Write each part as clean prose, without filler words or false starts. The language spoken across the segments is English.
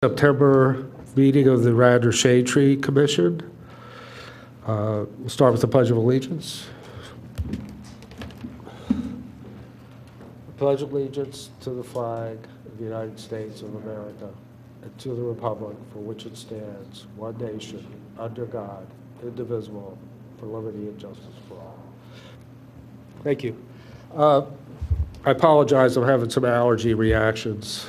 September meeting of the Radnor Shade Tree Commission. We'll start with the Pledge of Allegiance. I pledge allegiance to the flag of the United States of America and to the republic for which it stands, one nation, under God, indivisible, for liberty and justice for all. Thank you. I apologize, I'm having some allergy reactions.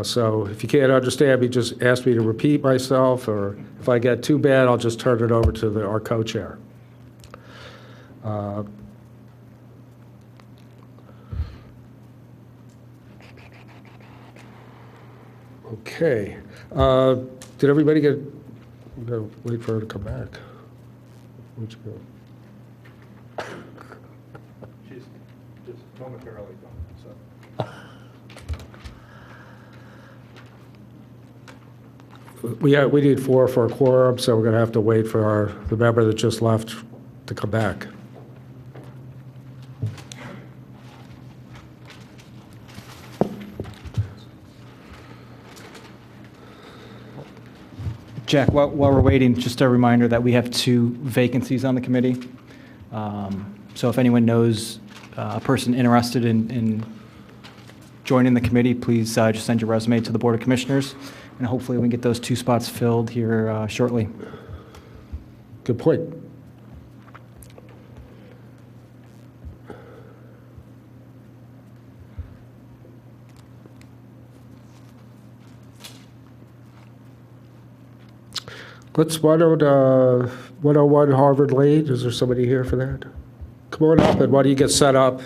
So if you can't understand me, just ask me to repeat myself, or if I get too bad, I'll just turn it over to our co-chair. Okay. Did everybody get, I'm going to wait for her to come back. Where'd you go? She's just momentarily gone, so. We need 4 for a quorum, so we're going to have to wait for the member that just left to come back. Jack, while we're waiting, just a reminder that we have 2 vacancies on the committee. So if anyone knows a person interested in joining the committee, please just send your resume to the Board of Commissioners, and hopefully we can get those 2 spots filled here shortly. Good point. Let's 101 Harvard Lane. Is there somebody here for that? Come on up, and why don't you get set up?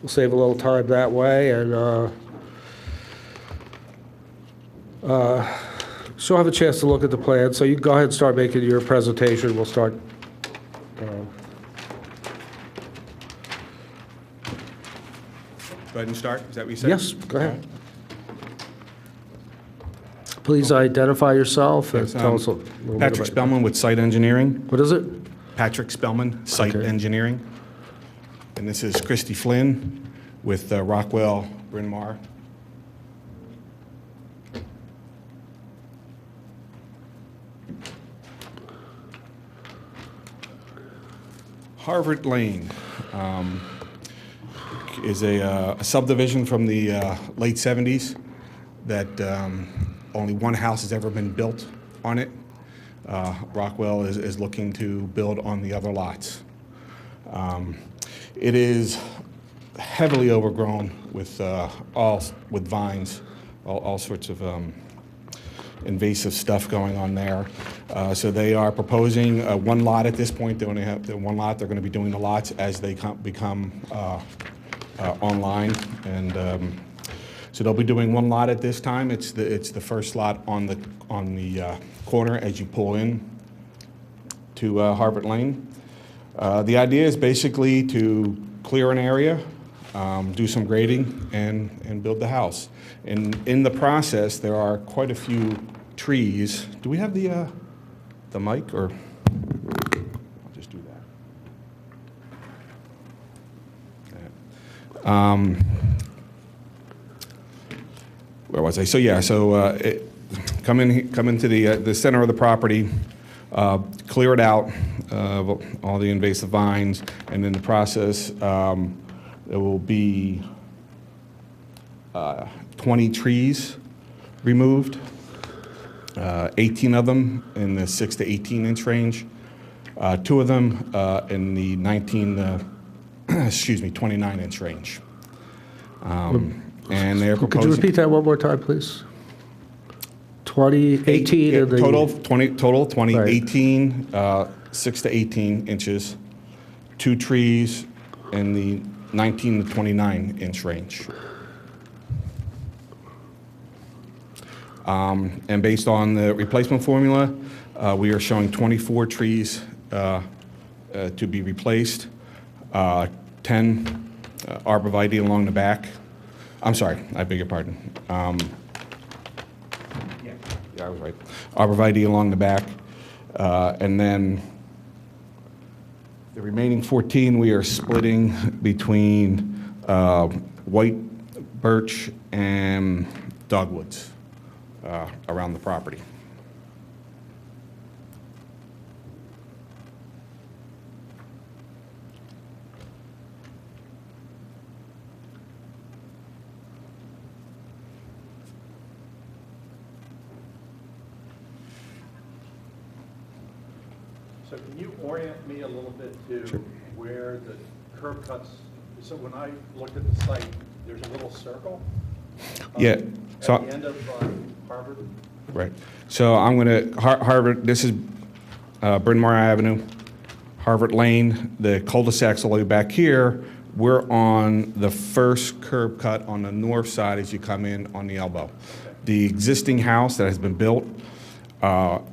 We'll save a little time that way, and she'll have a chance to look at the plan. So you can go ahead and start making your presentation. We'll start. Go ahead and start. Is that what you said? Yes, go ahead. Please identify yourself and tell us a little bit Patrick about Spellman with Site Engineering. What is it? Patrick Spellman, Site Okay. Engineering. And this is Christy Flynn with Rockwell Bryn Mawr. Harvard Lane is a subdivision from the late 70s that only one house has ever been built on it. Rockwell is looking to build on the other lots. It is heavily overgrown with vines, all sorts of invasive stuff going on there. So they are proposing one lot at this point. They only have the one lot. They're going to be doing the lots as they become online, and so they'll be doing one lot at this time. It's the first lot on the corner as you pull in to Harvard Lane. The idea is basically to clear an area, do some grading, and build the house. And in the process, there are quite a few trees. Do we have the mic, or I'll just do that. Where was I? So yeah, come into the center of the property, clear it out, all the invasive vines, and in the process, there will be 20 trees removed, 18 of them in the 6 to 18 inch range, 2 of them in the 29 inch range. And they're proposing. Could you repeat that one more time, please? 20, 18 of the... Total 20, Right. 18, 6 to 18 inches, 2 trees in the 19 to 29 inch range. And based on the replacement formula, we are showing 24 trees to be replaced, 10 arborvitae along the back. I'm sorry, I beg your pardon. Yeah, I was right. Arborvitae along the back. And then the remaining 14 we are splitting between white birch and dogwoods. around the property. So can you orient me a little bit to where the curb cuts, so when I looked at the site, there's a little circle? Yeah, so- At the end of Harvard? Right. So I'm going to, Harvard, this is Bryn Mawr Avenue, Harvard Lane, the cul-de-sac's all the way back here. We're on the first curb cut on the north side as you come in on the elbow. The existing house that has been built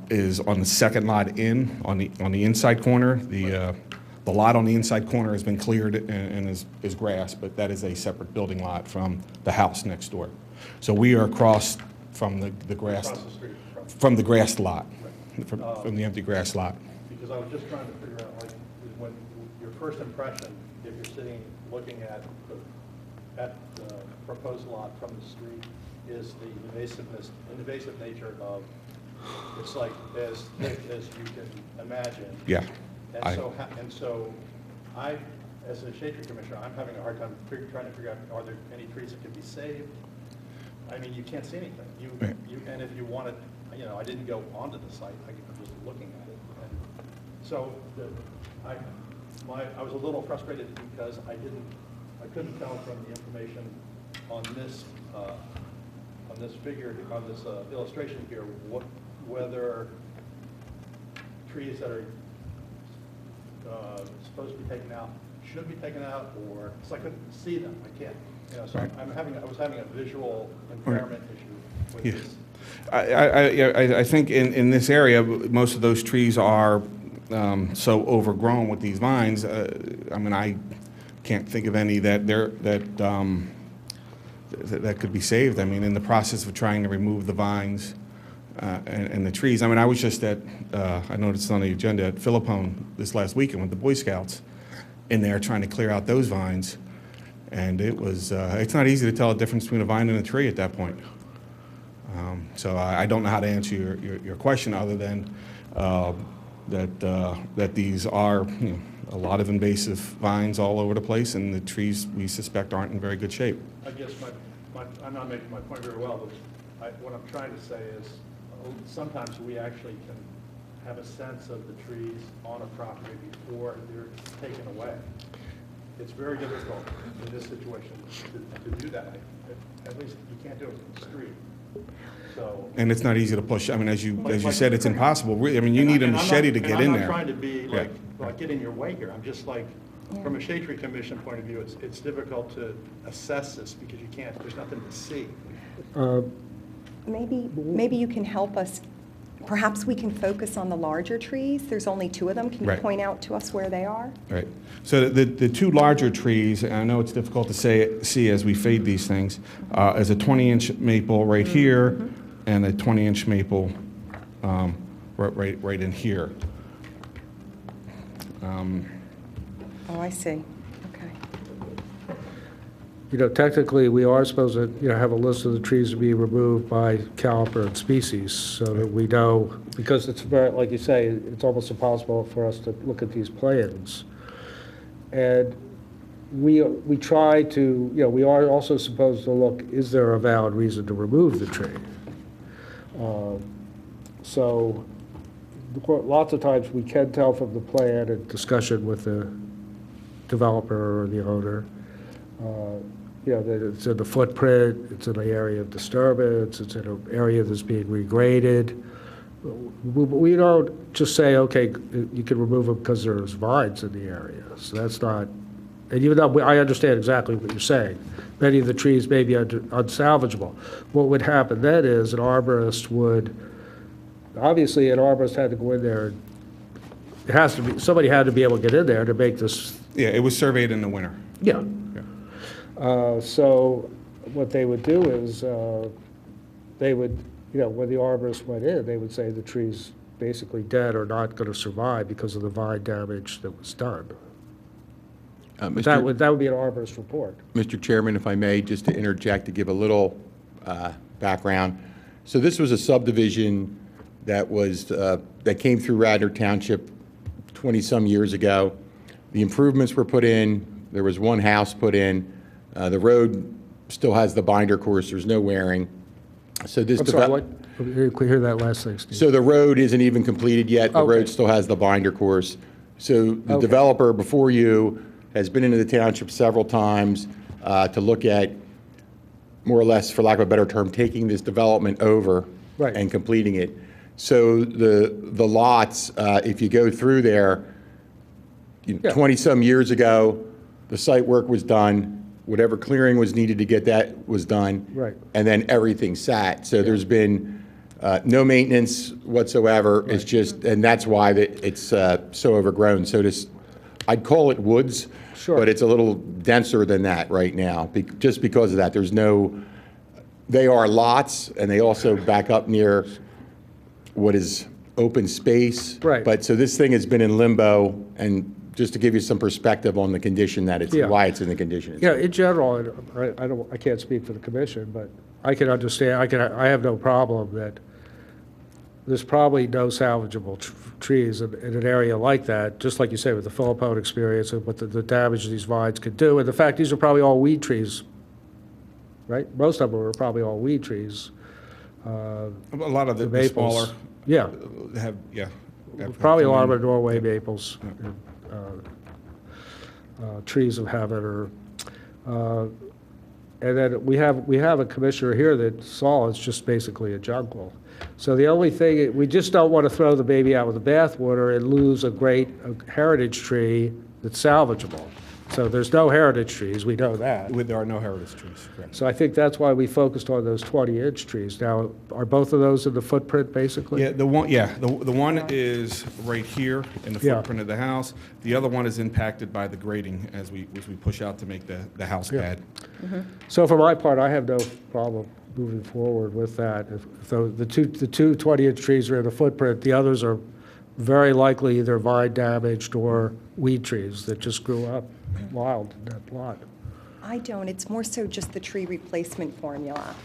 is on the second lot in, on the inside corner. The lot on the inside corner has been cleared and is grass, but that is a separate building lot from the house next door. So we are across from the grass, Across the street from the grass lot, from the empty grass lot. Because I was just trying to figure out, like, when your first impression, if you're sitting looking at the proposed lot from the street, is the invasive nature of, it's like as thick as you can imagine. Yeah. And so I, as a shade tree commissioner, I'm having a hard time trying to figure out, are there any trees that can be saved? I mean, you can't see anything. Right. And if you wanted, I didn't go onto the site, I'm just looking at it. And so I was a little frustrated because I couldn't tell from the information on this figure, on this illustration here, whether trees that are supposed to be taken out should be taken out, or, so I couldn't see them, I can't. So Right. I was having a visual impairment issue with Yeah. this. I think in this area, most of those trees are so overgrown with these vines. I mean, I can't think of any that could be saved. I mean, in the process of trying to remove the vines and the trees. I mean, I was just at, I noticed on the agenda at Philippone this last weekend with the Boy Scouts in there trying to clear out those vines. And it was, it's not easy to tell the difference between a vine and a tree at that point. So I don't know how to answer your question other than that these are a lot of invasive vines all over the place, and the trees we suspect aren't in very good shape. I guess I'm not making my point very well, but what I'm trying to say is sometimes we actually can have a sense of the trees on a property before they're taken away. It's very difficult in this situation to do that. At least you can't do it from the street. So. And it's not easy to push. I mean, as you said, it's impossible. I mean, you need a machete to get in there. I'm not trying to be like get in your way here. I'm just like, from a Shade Tree Commission point of view, it's difficult to assess this because you can't. There's nothing to see. Maybe you can help us. Perhaps we can focus on the larger trees. There's only 2 of them. Can you Right. point out to us where they are? Right. So the 2 larger trees, and I know it's difficult to see as we fade these things, is a 20-inch maple right here and a 20-inch maple right in here. Oh, I see. Okay. Technically, we are supposed to, have a list of the trees to be removed by caliper and species, so that we know, because it's very, like you say, it's almost impossible for us to look at these plans. And we try to, we are also supposed to look, is there a valid reason to remove the tree? So lots of times we can tell from the plan and discussion with the developer or the owner, that it's in the footprint, it's in the area of disturbance, it's in an area that's being regraded. We don't just say, okay, you can remove them because there's vines in the area. So that's not, and even though I understand exactly what you're saying, many of the trees may be unsalvageable. What would happen then is an arborist would, obviously an arborist had to go in there, it has to be, somebody had to be able to get in there to make this. Yeah, it was surveyed in the winter. Yeah. So what they would do is they would, when the arborist went in, they would say the tree's basically dead or not going to survive because of the vine damage that was done. That would be an arborist report. Mr. Chairman, if I may, just to interject to give a little background. So this was a subdivision that was, that came through Radnor Township 20-some years ago. The improvements were put in, there was one house put in, the road still has the binder course, there's no wearing. So this I'm sorry, what? Could you hear that last thing, Steve? So the road isn't even completed yet, the Okay. road still has the binder course. So the Okay. developer before you has been into the township several times to look at, more or less, for lack of a better term, taking this development over Right. and completing it. So the lots, if you go through there, Yeah. 20-some years ago, the site work was done, whatever clearing was needed to get that was done. Right. And then everything sat. So there's been no maintenance whatsoever. It's just, and that's why it's so overgrown. So I'd call it woods. Sure. But it's a little denser than that right now, just because of that. There's no, they are lots, and they also back up near what is open space. Right. But, so this thing has been in limbo, and just to give you some perspective on the condition that it's, Yeah. why it's in the condition it's Yeah, in. in general, I can't speak for the commission, but I can understand, I have no problem that there's probably no salvageable trees in an area like that, just like you say with the Philippine experience and what the damage these vines could do. And the fact, these are probably all weed trees, right? Most of them are probably all weed trees. A lot of the maples. smaller Yeah, have, yeah. have probably a come lot of in. our Norway maples, trees of heaven, or, and then we have a commissioner here that saw it's just basically a jungle. So the only thing, we just don't want to throw the baby out with the bathwater and lose a great heritage tree that's salvageable. So there's no heritage trees, we know that. There are no heritage trees, correct. So I think that's why we focused on those 20-inch trees. Now, are both of those in the footprint, basically? Yeah, the one is right here in the Yeah. footprint of the house. The other one is impacted by the grading as we push out to make the house Yeah. pad. So for my part, I have no problem moving forward with that. If the two 20-inch trees are in the footprint, the others are very likely either vine damaged or weed trees that just grew up wild in that lot. I don't. It's more so just the tree replacement formula.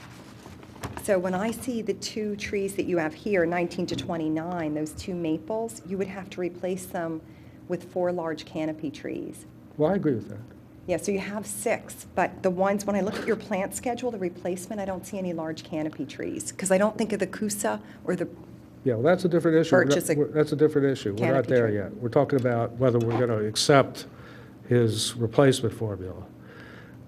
So when I see the two trees that you have here, 19 to 29, those two maples, you would have to replace them with 4 large canopy trees. Well, I agree with that. Yeah, so you have 6, but the ones, when I look at your plant schedule, the replacement, I don't see any large canopy trees, because I don't think of the kusa or the, Yeah, well, that's a different issue. Purchase a That's a different issue. We're not canopy there tree. yet. We're talking about whether we're going to accept his replacement formula.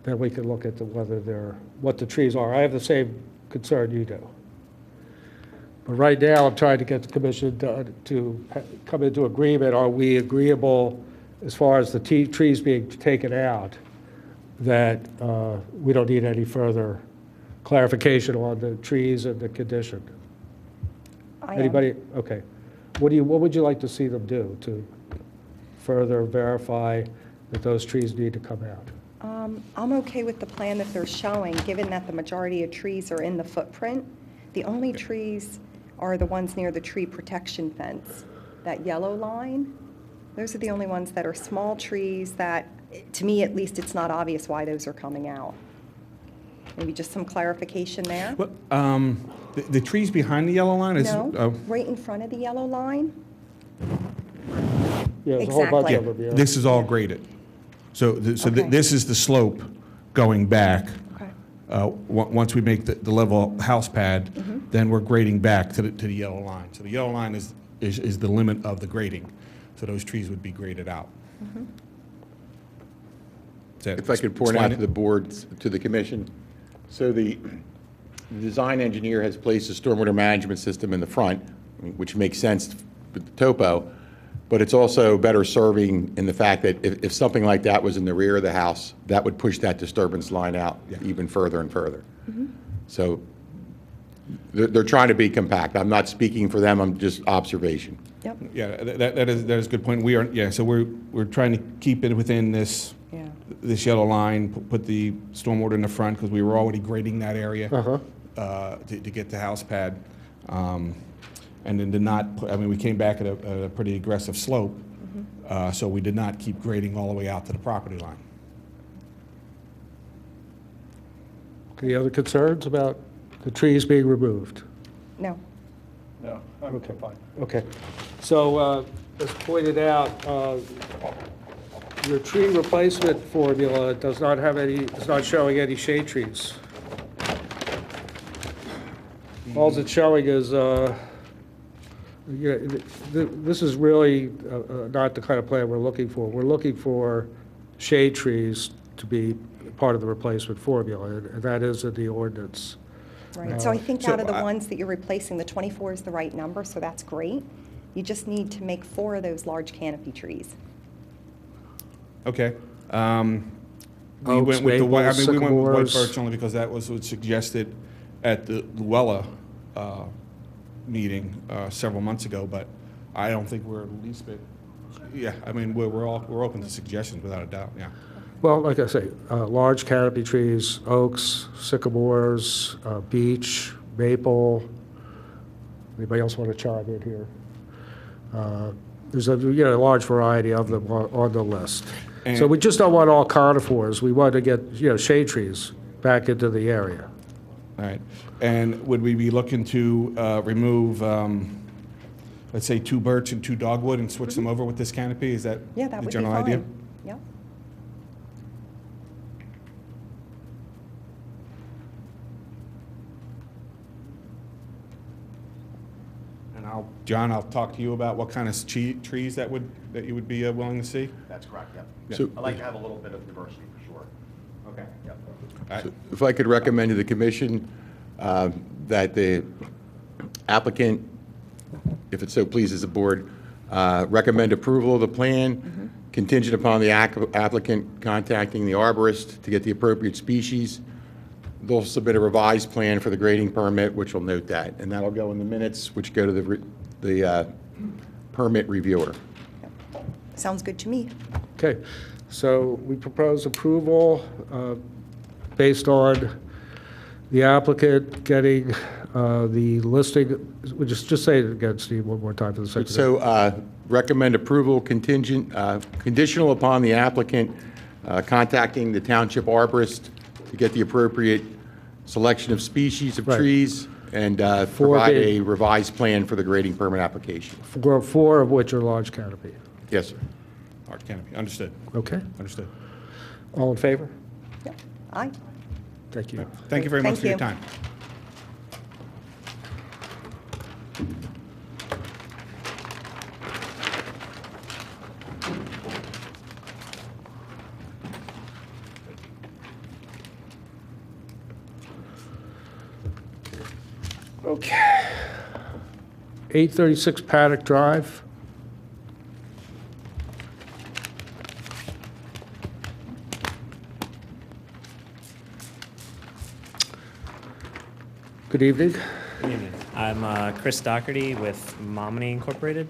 Then we can look at what the trees are. I have the same concern you do. But right now, I'm trying to get the commission to come into agreement. Are we agreeable, as far as the trees being taken out, that we don't need any further clarification on the trees and the condition? I am. Anybody? Okay. What would you like to see them do to further verify that those trees need to come out? I'm okay with the plan that they're showing, given that the majority of trees are in the footprint. The only trees are the ones near the tree protection fence, that yellow line. Those are the only ones that are small trees that, to me at least, it's not obvious why those are coming out. Maybe just some clarification there? What, the trees behind the yellow line is? No, right in front of the yellow line? Yeah, there's a whole bunch Exactly. of them, yeah. This is all graded. So Okay. this is the slope going back. Okay. Once we make the level house pad, Mm-hmm. then we're grading back to the yellow line. So the yellow line is the limit of the grading. So those trees would be graded out. Mm-hmm. Is that If I could point out explain to it? the board, to the commission, so the design engineer has placed a stormwater management system in the front, which makes sense with the topo, but it's also better serving in the fact that if something like that was in the rear of the house, that would push that disturbance line out even further and further. So they're trying to be compact. I'm not speaking for them, I'm just observation. Yep. Yeah, that is a good point. So we're trying to keep it within this Yeah. yellow line, put the stormwater in the front, because we were already grading that area Uh-huh. to get the house pad. And then did not, we came back at a pretty aggressive slope, so we did not keep grading all the way out to the property line. Any other concerns about the trees being removed? No. No, I'm Okay. fine. Okay. So, as pointed out, your tree replacement formula does not have any, is not showing any shade trees. All it's showing is, this is really not the kind of plan we're looking for. We're looking for shade trees to be part of the replacement formula, and that is in the ordinance. Right, so I think So out of the I- ones that you're replacing, the 24 is the right number, so that's great. You just need to make 4 of those large canopy trees. Okay. We Oaks, went with the white, I maples, mean, we went with white sycamores. birch only because that was what suggested at the Luella meeting several months ago, but I don't think we're the least bit, yeah, I mean, we're open to suggestions without a doubt, yeah. Well, like I say, large canopy trees, oaks, sycamores, beech, maple. Anybody else want to chime in here? There's a, large variety of them on the list. So And- we just don't want all conifers. We want to get, shade trees back into the area. All right. And would we be looking to remove, let's say, 2 birch and 2 dogwood and switch them over with this canopy? Is that Yeah, that the would be general idea? fine. Yep. And John, I'll talk to you about what kind of trees that you would be willing to see? That's correct, yep. So- I like to have a little bit of diversity for sure. Okay. Yep. So if I could recommend to the commission that the applicant, if it so pleases the board, recommend approval of the plan contingent upon the applicant contacting the arborist to get the appropriate species. They'll submit a revised plan for the grading permit, which will note that, and that'll go in the minutes, which go to the permit reviewer. Sounds good to me. Okay, so we propose approval based on the applicant getting the listing, we just say it again, Steve, one more time for the secretary. So recommend approval conditional upon the applicant contacting the township arborist to get the appropriate selection of species of Right. trees and For provide the- a revised plan for the grading permit application. 4 of which are large canopy. Yes, sir. Large canopy, understood, Okay, understood. all in favor? Yep. Aye. Thank you. Thank you very much Thank for your you. time. Okay. 836 Paddock Drive. Good evening. Good evening. I'm Chris Doherty with Mominy Incorporated,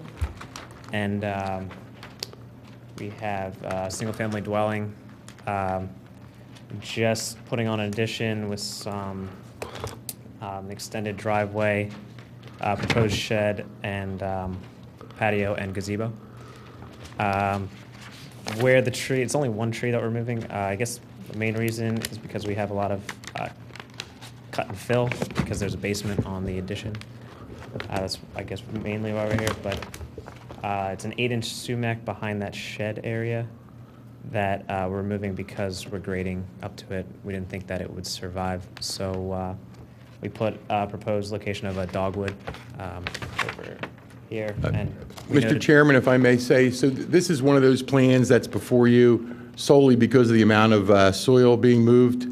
and we have a single-family dwelling, just putting on an addition with some extended driveway, proposed shed, and patio and gazebo. Where the tree, it's only one tree that we're moving. I guess the main reason is because we have a lot of cut and fill because there's a basement on the addition. That's, I guess, mainly why we're here, but it's an 8-inch sumac behind that shed area that we're moving because we're grading up to it. We didn't think that it would survive, so we put a proposed location of a dogwood over here. And we Mr. noted- Chairman, if I may say, so this is one of those plans that's before you solely because of the amount of soil being moved,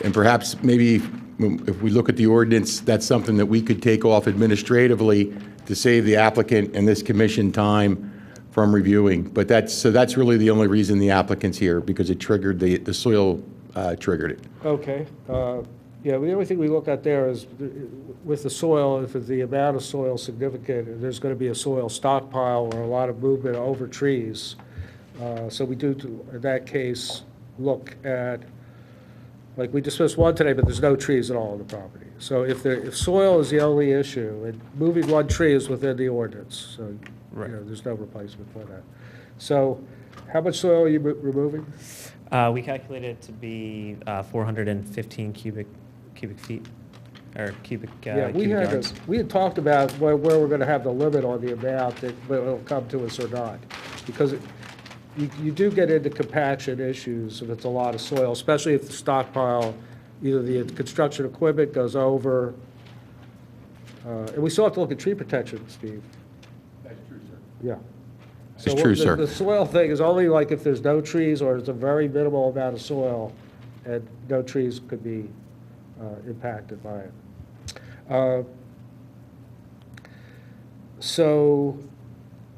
and perhaps maybe if we look at the ordinance, that's something that we could take off administratively to save the applicant and this commission time from reviewing. But that's really the only reason the applicant's here, because it triggered, the soil triggered it. Okay. Yeah, the only thing we look at there is with the soil, if the amount of soil is significant, there's going to be a soil stockpile or a lot of movement over trees. So we do, in that case, look at, like, we dismissed one today, but there's no trees at all on the property. So if soil is the only issue, and moving one tree is within the ordinance, so, Right. there's no replacement for that. So how much soil are you removing? we calculated it to be 415 cubic feet. or cubic Yeah, cubic yards. we had talked about where we're going to have the limit on the amount that, whether it'll come to us or not. Because you do get into compaction issues if it's a lot of soil, especially if the stockpile, either the construction equipment goes over. And we still have to look at tree protection, Steve. That's true, sir. Yeah. It's So true, the- sir. The soil thing is only like if there's no trees or it's a very minimal amount of soil, and no trees could be impacted by it. So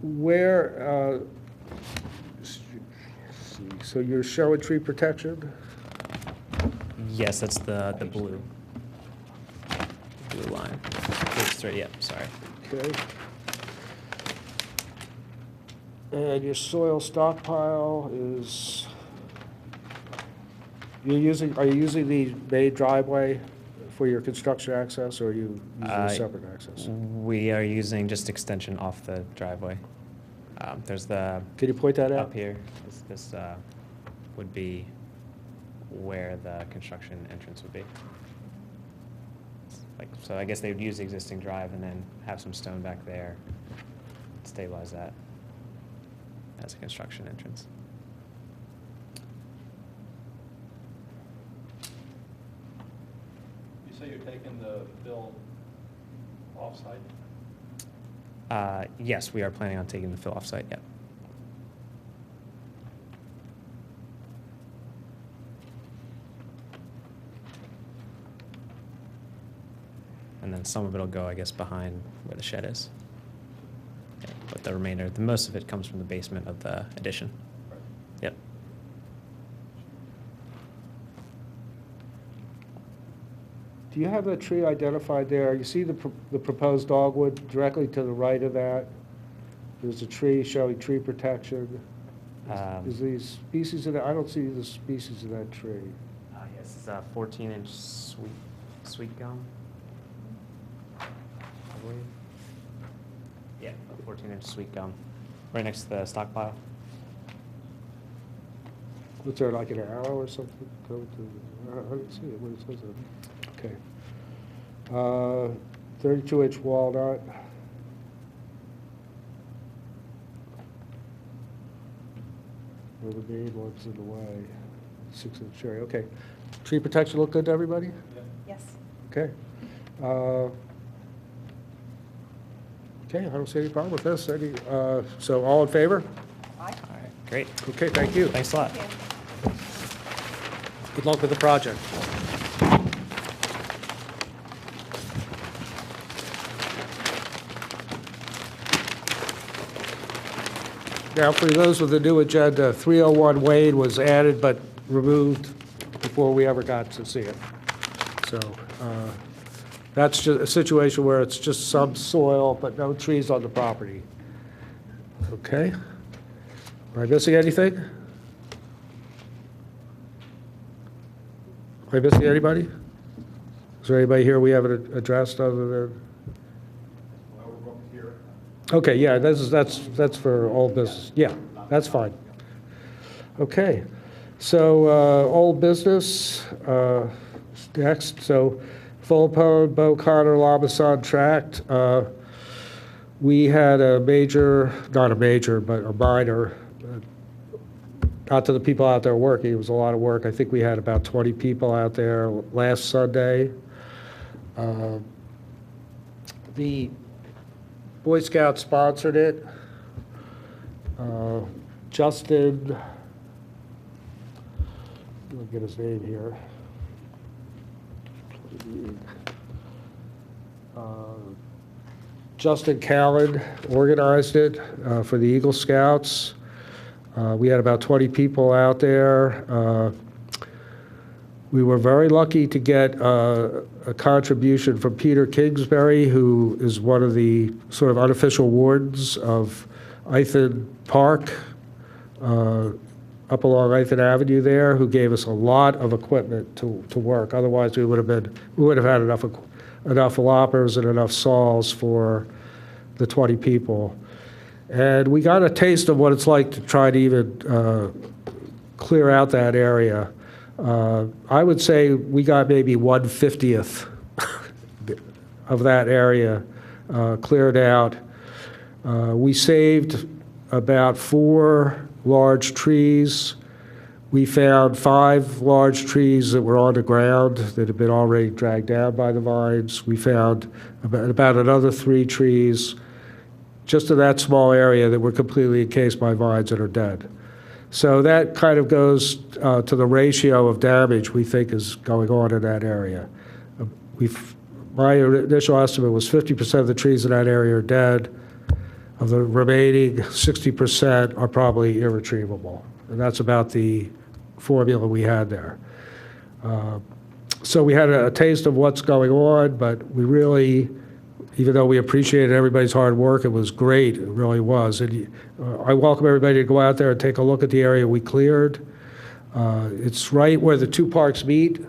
where, let's see, so you're showing tree protection? Yes, that's the blue line. Page 3. Yep. Sorry. Okay. And your soil stockpile is, are you using the main driveway for your construction access, or are you using a separate access? We are using just extension off the driveway. There's the Can you point that out? up here. This would be where the construction entrance would be. Like, so I guess they would use the existing drive and then have some stone back there, stabilize that as a construction entrance. You say you're taking the fill off-site? Yes, we are planning on taking the fill off-site, yep. And then some of it will go, I guess, behind where the shed is. Yeah, but the remainder, the most of it comes from the basement of the addition. Yep. Do you have the tree identified there? You see the proposed dogwood directly to the right of that? There's a tree showing tree protection. Is these species of that, I don't see the species of that tree. Yes, it's a 14-inch sweet gum. I believe. Yeah, a 14-inch sweet gum, right next to the stockpile. What's there, like an arrow or something? Go to, I don't see it, what it says there. Okay. 32-inch walnut. Where the main one's in the way. 6-inch cherry, okay. Tree protection look good to everybody? Yes. Okay. Okay, I don't see any problem with this. So all in favor? Aye. All right, great. Okay, thank you. Thanks a lot. Thank you. Good luck with the project. Now, for those with the new agenda, 301 Wade was added but removed before we ever got to see it. So that's just a situation where it's just some soil but no trees on the property. Okay? Am I missing anything? Am I missing anybody? Is there anybody here we haven't addressed other than? Okay, yeah, that's for old business. Yeah, that's fine. Okay, so old business next. So Fulpone, Bow Connor, Lamasan tract. We had a major, not a major, but a minor. Not to the people out there working, it was a lot of work. I think we had about 20 people out there last Sunday. The Boy Scouts sponsored it. Justin, let me get his name here. Justin Callan organized it for the Eagle Scouts. We had about 20 people out there. We were very lucky to get a contribution from Peter Kingsbury, who is one of the sort of unofficial wardens of Ithan Park, up along Ithan Avenue there, who gave us a lot of equipment to work. Otherwise, we would have had enough loppers and enough saws for the 20 people. And we got a taste of what it's like to try to even clear out that area. I would say we got maybe 1/50th of that area cleared out. We saved about 4 large trees. We found 5 large trees that were on the ground that had been already dragged down by the vines. We found about another 3 trees just in that small area that were completely encased by vines that are dead. So that kind of goes to the ratio of damage we think is going on in that area. My initial estimate was 50% of the trees in that area are dead. Of the remaining 60% are probably irretrievable. And that's about the formula we had there. So we had a taste of what's going on, but we really, even though we appreciated everybody's hard work, it was great, it really was. And I welcome everybody to go out there and take a look at the area we cleared. It's right where the 2 parks meet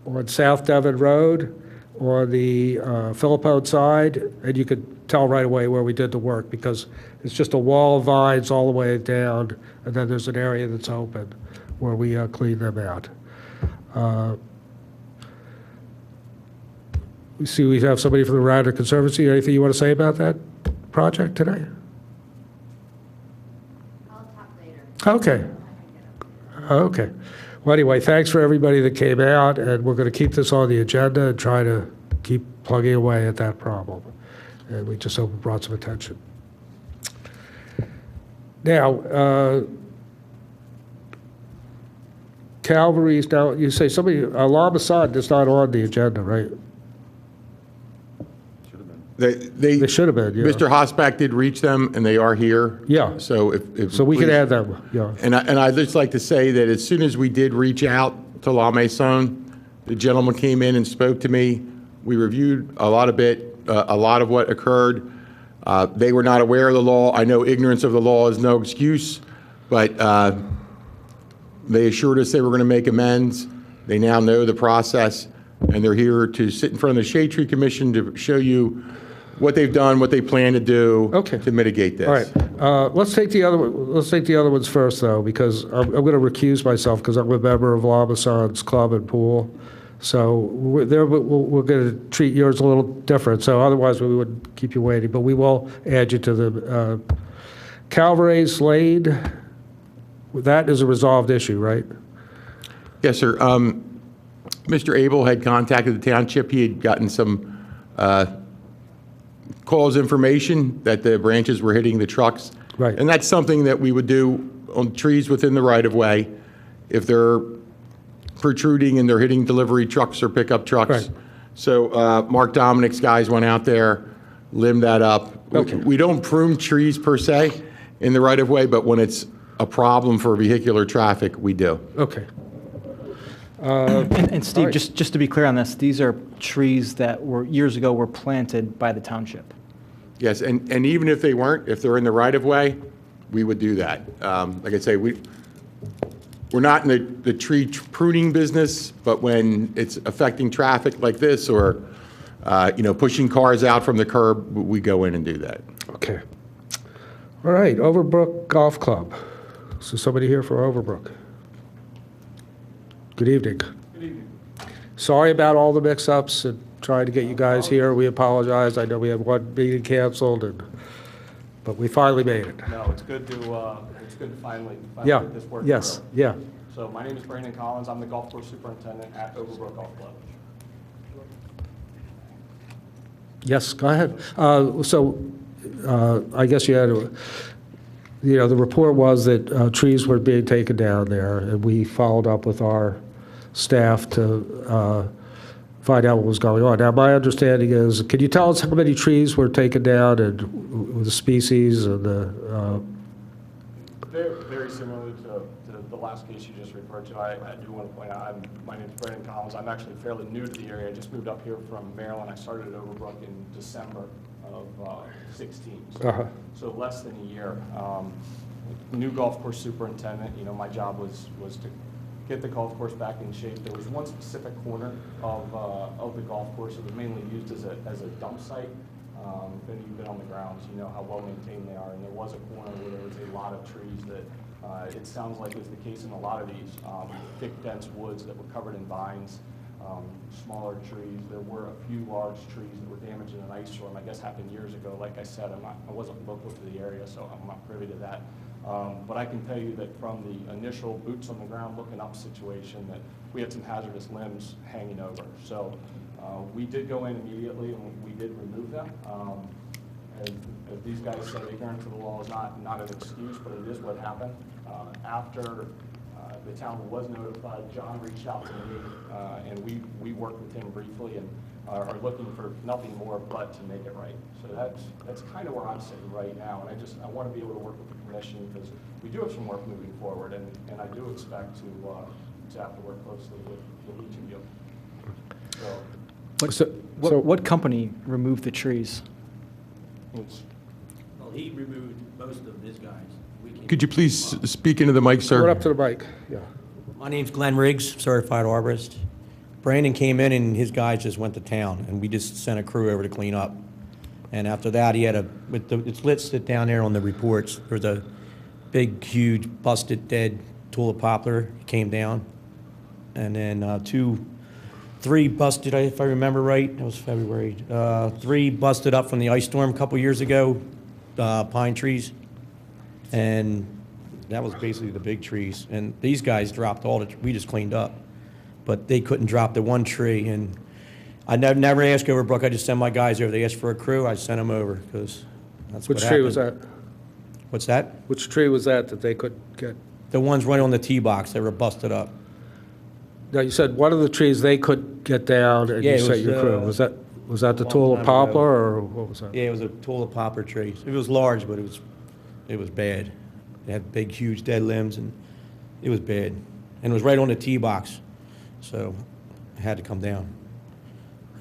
on South Devon Road, on the Philippone side, and you could tell right away where we did the work because it's just a wall of vines all the way down, and then there's an area that's open where we cleaned them out. We see we have somebody from the Radnor Conservancy. Anything you want to say about that project today? I'll talk later. Okay. Okay. Well, anyway, thanks for everybody that came out, and we're going to keep this on the agenda and try to keep plugging away at that problem. And we just hope it brought some attention. Now, Calvary's, now you say somebody, Alam Assad is not on the agenda, right? They should have been, yeah. Mr. Hosbach did reach them, and they are here. Yeah. So if So we can please- add them, yeah. And I'd just like to say that as soon as we did reach out to La Maison, the gentleman came in and spoke to me. We reviewed a lot of what occurred. They were not aware of the law. I know ignorance of the law is no excuse, but they assured us they were going to make amends. They now know the process, and they're here to sit in front of the Shade Tree Commission to show you what they've done, what they plan to do Okay. to mitigate this. All right, let's take the other ones first, though, because I'm going to recuse myself because I'm a member of La Maison's club and pool. So we're going to treat yours a little different. So otherwise, we would keep you waiting, but we will add you to the Calvary's Lane. That is a resolved issue, right? Yes, sir. Mr. Abel had contacted the township. He had gotten some calls information that the branches were hitting the trucks. Right. And that's something that we would do on trees within the right-of-way. If they're protruding and they're hitting delivery trucks or pickup trucks. Right. So Mark Dominic's guys went out there, limbed that up. Okay. We don't prune trees per se in the right-of-way, but when it's a problem for vehicular traffic, we do. Okay. And Steve, all right. just to be clear on this, these are trees that years ago were planted by the township. Yes, and even if they weren't, if they're in the right-of-way, we would do that. Like I say, we're not in the tree pruning business, but when it's affecting traffic like this or, pushing cars out from the curb, we go in and do that. Okay. All right, Overbrook Golf Club. So somebody here for Overbrook. Good evening. Good evening. Sorry about all the mix-ups and trying to get you guys here. We apologize. I know we had one meeting canceled, but we finally made it. No, it's good to finally Yeah, get this work yes, through. yeah. So my name is Brandon Collins. I'm the golf course superintendent at Overbrook Golf Club. Yes, go ahead. I guess you had the report was that trees were being taken down there, and we followed up with our staff to find out what was going on. Now, my understanding is, can you tell us how many trees were taken down and the species and the? Very similar to the last case you just referred to. I do want to point out, my name is Brandon Collins. I'm actually fairly new to the area. I just moved up here from Maryland. I started at Overbrook in December of 16, so less than a year. New golf course superintendent. My job was to get the golf course back in shape. There was one specific corner of the golf course that was mainly used as a dump site. If you've been on the grounds, you know how well maintained they are. And there was a corner where there was a lot of trees that it sounds like was the case in a lot of these thick, dense woods that were covered in vines. smaller trees. There were a few large trees that were damaged in an ice storm, I guess happened years ago. Like I said, I wasn't local to the area, so I'm not privy to that. But I can tell you that from the initial boots on the ground looking up situation, that we had some hazardous limbs hanging over. So we did go in immediately and we did remove them. As these guys say, ignorance of the law is not an excuse, but it is what happened. After the town was notified, John reached out to me, and we worked with him briefly and are looking for nothing more but to make it right. So that's kind of where I'm sitting right now, and I want to be able to work with the commission because we do have some work moving forward, and I do expect to have to work closely with each of you. So, What company removed the trees? Well, he removed most of his guys. We came- Could you please speak into the mic, sir? Right up to the mic, yeah. My name's Glenn Riggs, certified arborist. Brandon came in and his guys just went to town, and we just sent a crew over to clean up. And after that, he had it's listed down there on the reports. There's a big, huge, busted, dead tulip poplar. He came down. And then three busted, if I remember right, that was February. 3 busted up from the ice storm a couple years ago, pine trees. And that was basically the big trees. And these guys dropped we just cleaned up. But they couldn't drop the one tree. And I never ask Overbrook. I just send my guys over. They ask for a crew, I send them over because that's what Which happened. tree was that? What's that? Which tree was that that they could get? The ones right on the tee box that were busted up. Now, you said one of the trees they could get down, and Yeah, you it sent was, your crew. Was that the long tulip time ago. poplar, or what was that? Yeah, it was a tulip poplar tree. It was large, but it was bad. It had big, huge dead limbs, and it was bad. And it was right on the tee box, so it had to come down.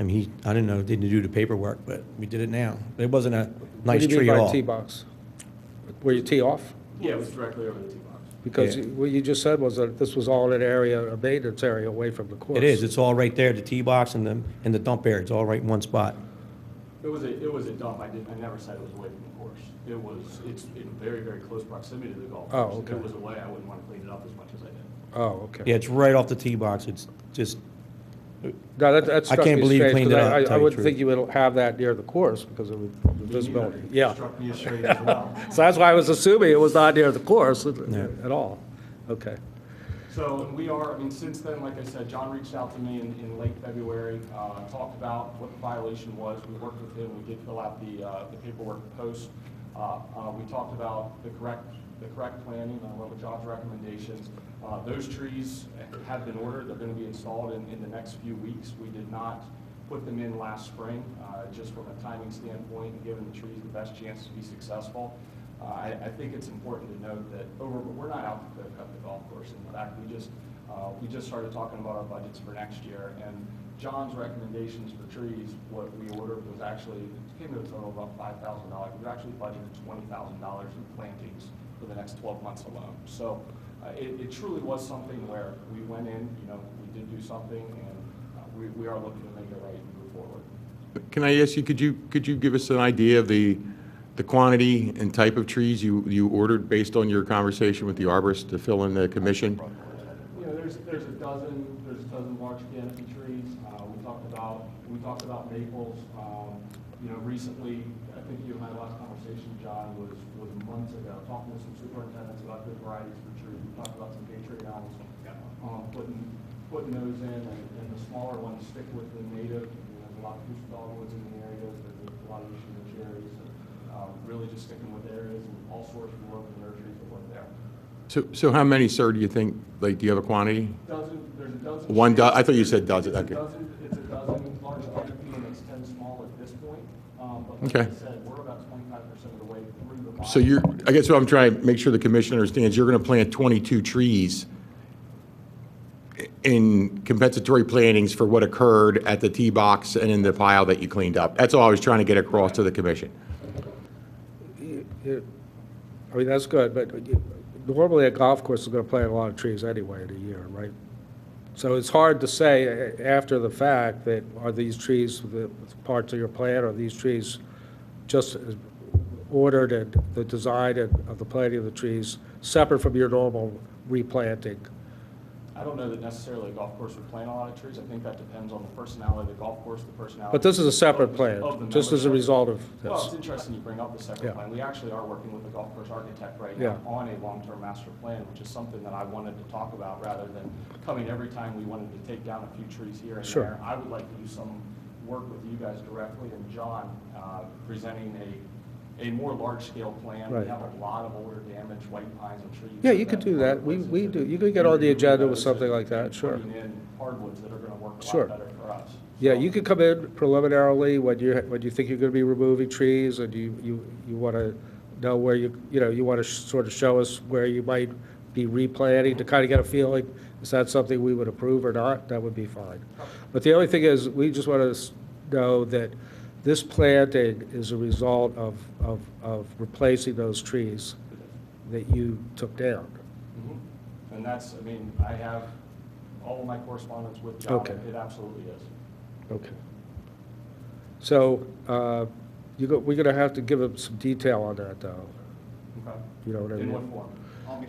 I mean, I didn't know, didn't do the paperwork, but we did it now. But it wasn't a nice What do you tree mean at by all. tee box? Were you tee off? Yeah, it was directly over the tee box. Because Yeah. what you just said was that this was all an area, a maintenance area away from the course. It is. It's all right there, the tee box and the dump area. It's all right in one spot. It was a dump. I never said it was away from the course. It's in very, very close proximity to the golf course. Oh, okay. If it was away, I wouldn't want to clean it up as much as I did. Oh, okay. Yeah, it's right off the tee box. It's just, No, that struck can't me believe you strange, cleaned it 'cause up, to I tell you wouldn't the think you would have that near the course because of the visibility. It Yeah. struck me as strange as well. So that's why I was assuming it was not near the course at all. Okay. So we are, I mean, since then, like I said, John reached out to me in late February, talked about what the violation was. We worked with him. We did fill out the paperwork post. We talked about the correct planning, what were John's recommendations. Those trees have been ordered. They're going to be installed in the next few weeks. We did not put them in last spring, just from a timing standpoint and giving the trees the best chance to be successful. I think it's important to note that we're not out to cut the golf course. In fact, we just started talking about our budgets for next year, and John's recommendations for trees, what we ordered was actually, it came to a total of about $5,000. We actually budgeted $20,000 in plantings for the next 12 months alone. So it truly was something where we went in, we did do something, and we are looking to make it right and move forward. Can I ask you, could you give us an idea of the quantity and type of trees you ordered based on your conversation with the arborist to fill in the commission? There's a dozen large canopy trees. We talked about maples. Recently, I think you and my last conversation, John, was months ago, talking to some superintendents about good varieties for trees. We talked about some patriot elms, putting those in, and the smaller ones stick with the native. There's a lot of bush dogwoods in the areas. There's a lot of issue with cherries. Really just sticking with areas and all sorts of local nurseries that work there. So how many, sir, do you think, do you have a quantity? There's a dozen. I thought you said dozen, okay. It's a dozen large canopy and it's 10 small at this point. But like Okay. I said, we're about 25% of the way through the. So I guess what I'm trying to make sure the commission understands, you're going to plant 22 trees in compensatory plantings for what occurred at the tee box and in the pile that you cleaned up. That's all I was trying to get across to the commission. I mean, that's good, but normally a golf course is going to plant a lot of trees anyway in a year, right? So it's hard to say after the fact that are these trees the parts of your plan, or are these trees just ordered and the design of the planting of the trees separate from your normal replanting I don't know that necessarily a golf course would plant a lot of trees. I think that depends on the personality of the golf course, the personality. But this is a separate of the plan, just as a membership. result of Well, it's this. interesting you bring up the Yeah. separate plan. We actually are working with the golf course architect right Yeah. now on a long-term master plan, which is something that I wanted to talk about rather than coming every time we wanted to take down a few trees here and Sure. there. I would like to do some work with you guys directly and John presenting a more large-scale plan. Right. We have a lot of older damaged white pines and trees. Yeah, you could do that. We do. You could get on the agenda with something like that, sure. Putting in hardwoods that are going to work a Sure. lot better for us. Yeah, So- you could come in preliminarily when you think you're going to be removing trees, and you want to know where you want to sort of show us where you might be replanting to kind of get a feeling, is that something we would approve or not? That would be fine. But the only thing is, we just want to know that this planting is a result of replacing those trees that you took down. Mhm. And that's, I mean, I have all of my correspondence with John. Okay. It absolutely is. Okay. So, we're going to have to give them some detail on that, though. Okay. You know what I mean? In what form?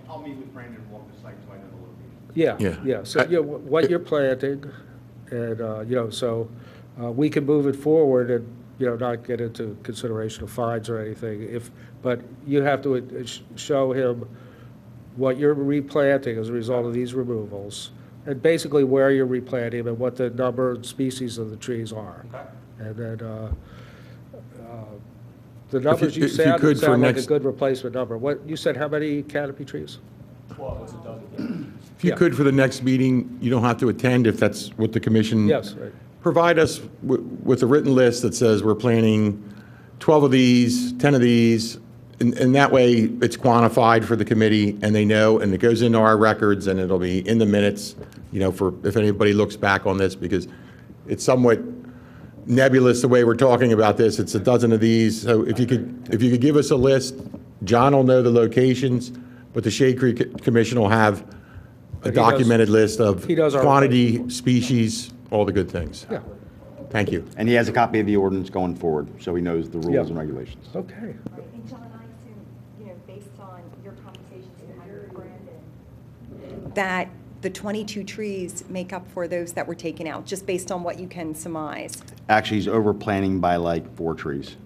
I'll meet with Brandon and walk the site so I know the location. Yeah, Yeah. yeah. So, what you're planting, and, so we can move it forward and, not get into consideration of fines or anything, but you have to show him what you're replanting as a result of these removals, and basically where you're replanting and what the number and species of the trees are. Okay. And then, the numbers you if you said could for sound like a next- good replacement number. What, you said how many canopy trees? Well, it's a dozen. If you Yeah. could, for the next meeting, you don't have to attend if that's what the commission. Yes, right. Provide us with a written list that says we're planning 12 of these, 10 of these, and that way it's quantified for the committee and they know, and it goes into our records and it'll be in the minutes, for if anybody looks back on this, because it's somewhat nebulous the way we're talking about this. It's a dozen of these. So if you could give us a list, John will know the locations, but the Shade Creek Commission will have a But he does- documented list of he does our- quantity, species, all the good things. Yeah. Thank you. And he has a copy of the ordinance going forward, so he knows the Yeah. rules and regulations. Okay. Right, and John, I assume, based on your conversations you had with Brandon, that the 22 trees make up for those that were taken out, just based on what you can surmise? Actually, he's over planning by like 4 trees.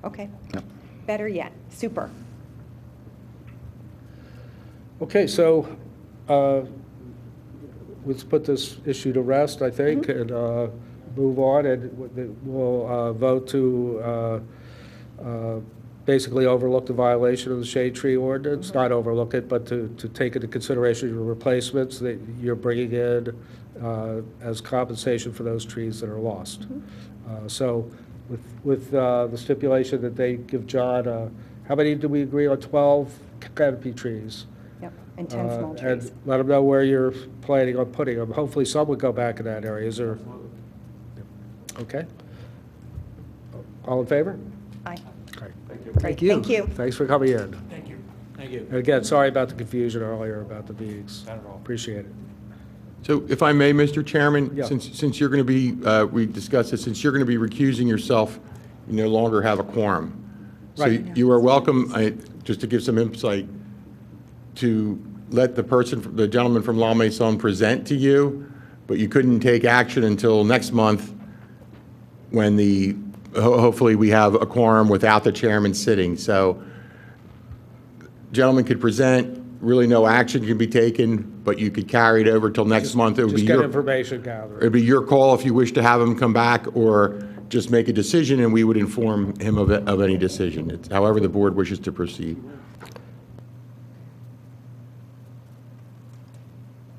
Okay. Yep. Better yet, super. Okay, so let's put this issue to rest, I think, and move on, and we'll vote to basically overlook the violation of the shade tree ordinance, not overlook it, but to take into consideration your replacements that you're bringing in as compensation for those trees that are lost. So with the stipulation that they give John, how many do we agree on? 12 canopy trees? Yep, and 10 small trees. And let them know where you're planning on putting them. Hopefully some would go back in that area. Is there? Okay. All in favor? Aye. Okay. Great, thank you. Thanks for coming in. Thank you. Thank you. And again, sorry about the confusion earlier about the meetings. Not at all. Appreciate it. So if I may, Mr. Chairman, Yeah. since you're going to be, we discussed this, since you're going to be recusing yourself, you no longer have a quorum. So Right. you are welcome, just to give some insight, to let the gentleman from La Maison present to you, but you couldn't take action until next month when hopefully we have a quorum without the chairman sitting. So gentleman could present, really no action can be taken, but you could carry it over till next month. It would be Just get your, information gathered. it'd be your call if you wish to have him come back, or just make a decision and we would inform him of any decision. It's however the board wishes to proceed.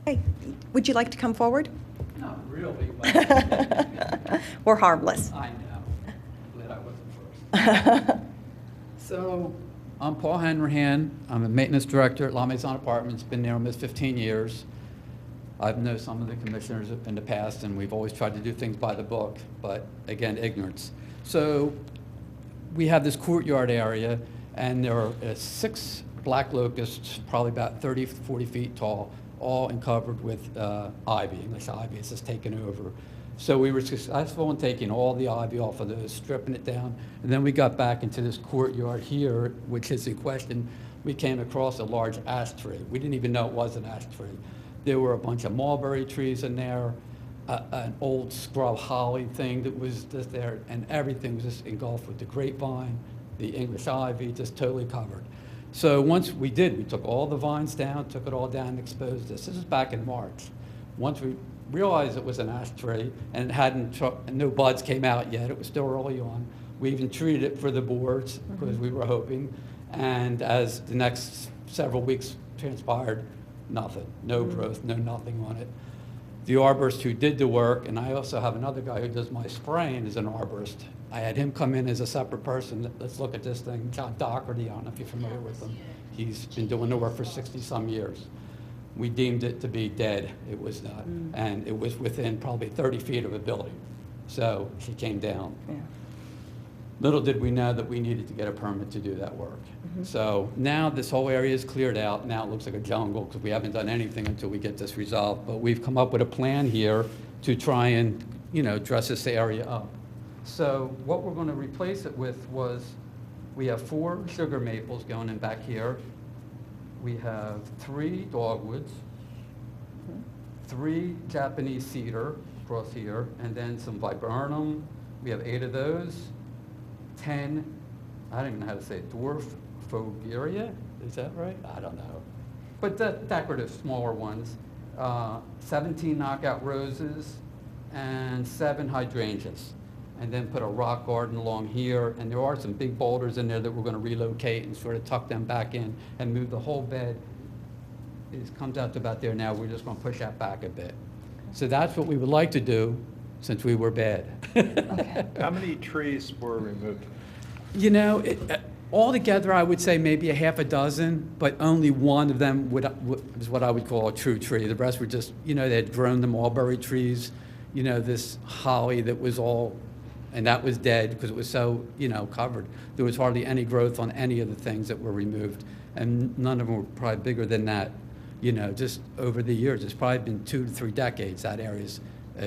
Hey, would you like to come forward? Not really, but We're harmless. I know. Glad I wasn't first. So, I'm Paul Hanrahan. I'm a maintenance director at La Maison Apartments. Been there almost 15 years. I've known some of the commissioners in the past, and we've always tried to do things by the book, but again, ignorance. So, we have this courtyard area, and there are 6 black locusts, probably about 30, 40 feet tall, all covered with ivy. English ivy is just taken over. So we were successful in taking all the ivy off of those, stripping it down, and then we got back into this courtyard here, which is in question. We came across a large ash tree. We didn't even know it was an ash tree. There were a bunch of mulberry trees in there, an old scrub holly thing that was just there, and everything was just engulfed with the grapevine, the English ivy, just totally covered. So once we took all the vines down, took it all down and exposed this. This is back in March. Once we realized it was an ash tree and it hadn't, no buds came out yet, it was still early on. We even treated it for the boards because we were hoping. And as the next several weeks transpired, nothing, no growth, no nothing on it. The arborist who did the work, and I also have another guy who does my spraying, is an arborist. I had him come in as a separate person. Let's look at this thing. John Doherty, I don't know if you're familiar with him. He's been doing the work for 60-some years. We deemed it to be dead. It was not. And it was within probably 30 feet of a building. So she came down. Yeah. Little did we know that we needed to get a permit to do that work. So now this whole area is cleared out. Now it looks like a jungle because we haven't done anything until we get this resolved. But we've come up with a plan here to try and, dress this area up. So what we're going to replace it with was, we have 4 sugar maples going in back here. We have 3 dogwoods, 3 Japanese cedar across here, and then some viburnum. We have 8 of those. 10, I don't even know how to say it, dwarf fogeria, is that right? I don't know. But decorative, smaller ones. 17 knockout roses and 7 hydrangeas. And then put a rock garden along here. And there are some big boulders in there that we're going to relocate and sort of tuck them back in and move the whole bed. It comes out to about there now. We're just going to push that back a bit. So that's what we would like to do since we were bad. How many trees were removed? Altogether, I would say maybe a half a dozen, but only one of them is what I would call a true tree. The rest were just, they had grown the mulberry trees, this holly that was all, and that was dead because it was so, covered. There was hardly any growth on any of the things that were removed, and none of them were probably bigger than that. Just over the years, it's probably been 2 to 3 decades, that area's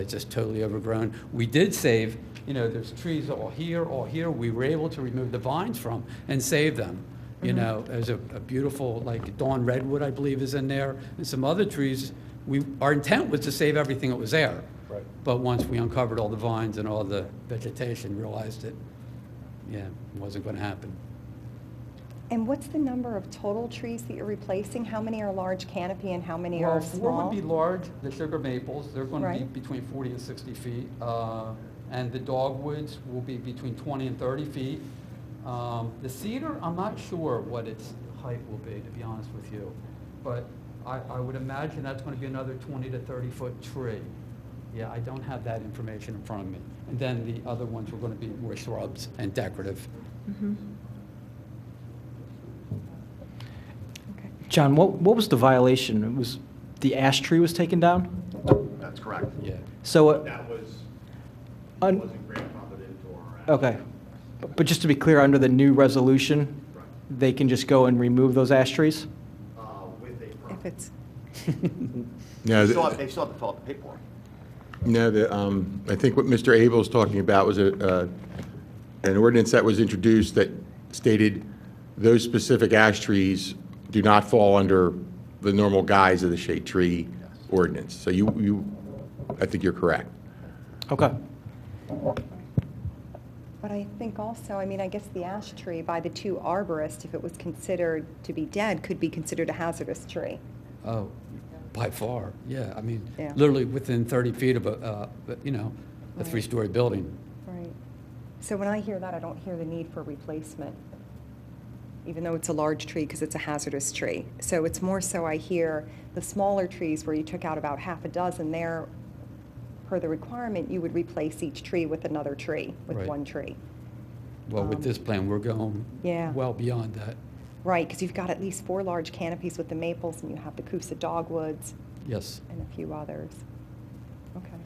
just totally overgrown. We did save, there's trees all here. We were able to remove the vines from and save them. There's a beautiful, like dawn redwood, I believe, is in there, and some other trees. Our intent was to save everything that was there. Right. But once we uncovered all the vines and all the vegetation, realized it wasn't going to happen. And what's the number of total trees that you're replacing? How many are large canopy and how many are 4 small? would be large, the sugar maples, they're going to be Right. between 40 and 60 feet. And the dogwoods will be between 20 and 30 feet. The cedar, I'm not sure what its height will be, to be honest with you. But I would imagine that's going to be another 20 to 30 foot tree. Yeah, I don't have that information in front of me. And then the other ones were going to be more shrubs and decorative. John, what was the violation? It was the ash tree was taken down? That's correct. Yeah. So, That was, un- wasn't grandfathered into our. okay. But just to be clear, under the new resolution, Right. they can just go and remove those ash trees? With a permit. If it's, No, They still have to fill out the paperwork. no, I think what Mr. Abel's talking about was an ordinance that was introduced that stated those specific ash trees do not fall under the normal guise of the shade tree ordinance. So I think you're correct. Okay. but I think also, I guess the ash tree by the 2 arborists, if it was considered to be dead, could be considered a hazardous tree. Oh, by far, yeah. Yeah. Literally within 30 feet of a Right. 3-story building. Right. So when I hear that, I don't hear the need for replacement, even though it's a large tree because it's a hazardous tree. So it's more so I hear the smaller trees where you took out about half a dozen there, per the requirement, you would replace each tree with another tree, with Right. 1 tree. Well, with this plan, we're going Yeah. well beyond that. Right, because you've got at least 4 large canopies with the maples, and you have the Coosa dogwoods Yes. and a few others. Okay.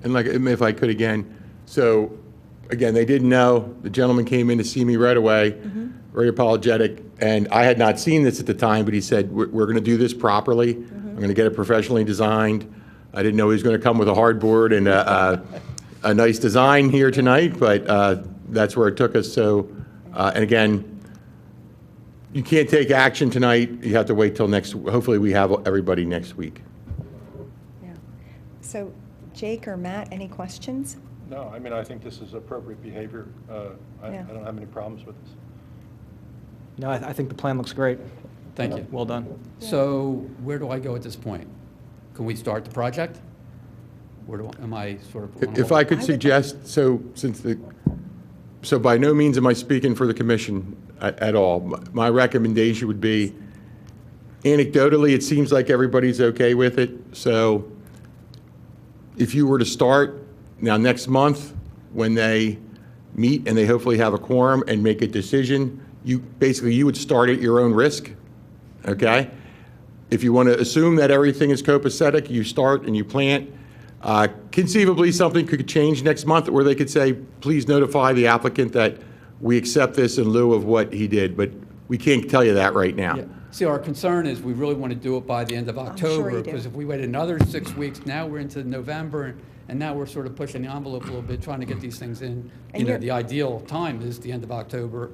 And like, if I could again, so, again, they didn't know. The gentleman came in to see me right away, very apologetic, and I had not seen this at the time, but he said, we're going to do this properly. I'm going to get it professionally designed. I didn't know he was going to come with a hardboard and a nice design here tonight, but that's where it took us. So, and again, you can't take action tonight. You have to wait till next, hopefully we have everybody next week. Yeah. So Jake or Matt, any questions? No, I mean, I think this is appropriate behavior. I Yeah. don't have any problems with this. No, I think the plan looks great. Thank you. Well done. So where do I go at this point? Can we start the project? Am I sort of? on If hold? I could suggest, so by no means am I speaking for the commission at all. My recommendation would be, anecdotally, it seems like everybody's okay with it. So if you were to start, now next month, when they meet and they hopefully have a quorum and make a decision, you would start at your own risk, okay? If you want to assume that everything is copacetic, you start and you plant. Conceivably, something could change next month where they could say, please notify the applicant that we accept this in lieu of what he did, but we can't tell you that right now. Yeah. See, our concern is we really want to do it by the end of sure October, you do. because if we wait another 6 weeks, now we're into November, and now we're sort of pushing the envelope a little bit, trying to get these things in. And you're- The ideal time is the end of October,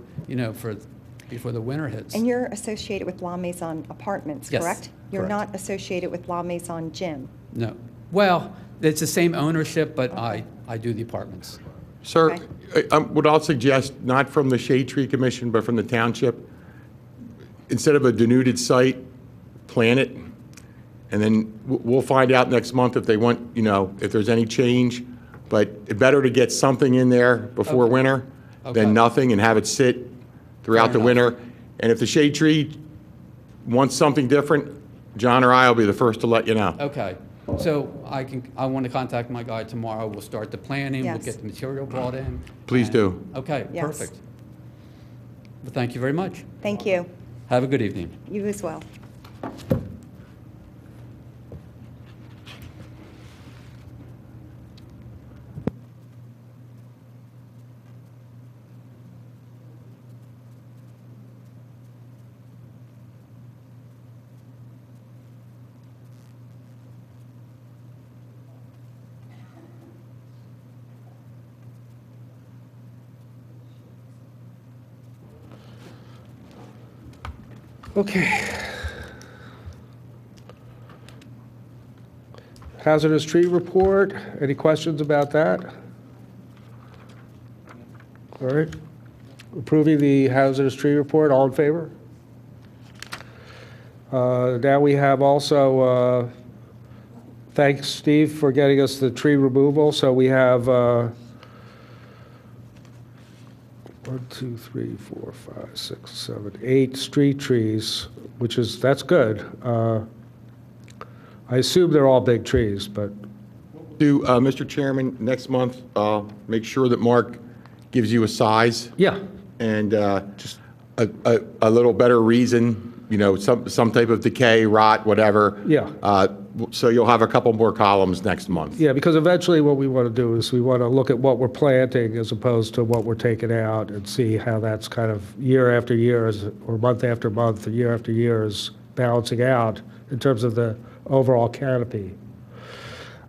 before the winter hits. And you're associated with La Maison Apartments, Yes, correct? You're correct. not associated with La Maison Gym? No. Well, it's the same ownership, but I do the apartments. Sir, what I'll suggest, not from the Shade Tree Commission, but from the township, instead of a denuded site, plan it, and then we'll find out next month if they want, if there's any change. But better to get something in there before Okay. winter Okay. than nothing and have it sit throughout the Fair winter. And if the Shade Tree wants something different, John or I will be the first to let you know. Okay, so I want to contact my guy tomorrow. We'll start the planning, we'll Yes. get the material brought in. Please and- do. Okay, Yes. perfect. Well, thank you very much. Thank you. Have a good evening. You as well. Okay. Hazardous tree report, any questions about that? All right. Approving the hazardous tree report, all in favor? Now we have also, thanks, Steve, for getting us the tree removal. So we have 1, 2, 3, 4, 5, 6, 7, 8 street trees, that's good. I assume they're all big trees, but, Mr. Chairman, next month, make sure that Mark gives you a size. yeah, And just a little better reason, some type of decay, rot, whatever. Yeah. So you'll have a couple more columns next month. yeah, because eventually what we want to do is we want to look at what we're planting as opposed to what we're taking out and see how that's kind of year after year, or month after month, or year after year is balancing out in terms of the overall canopy.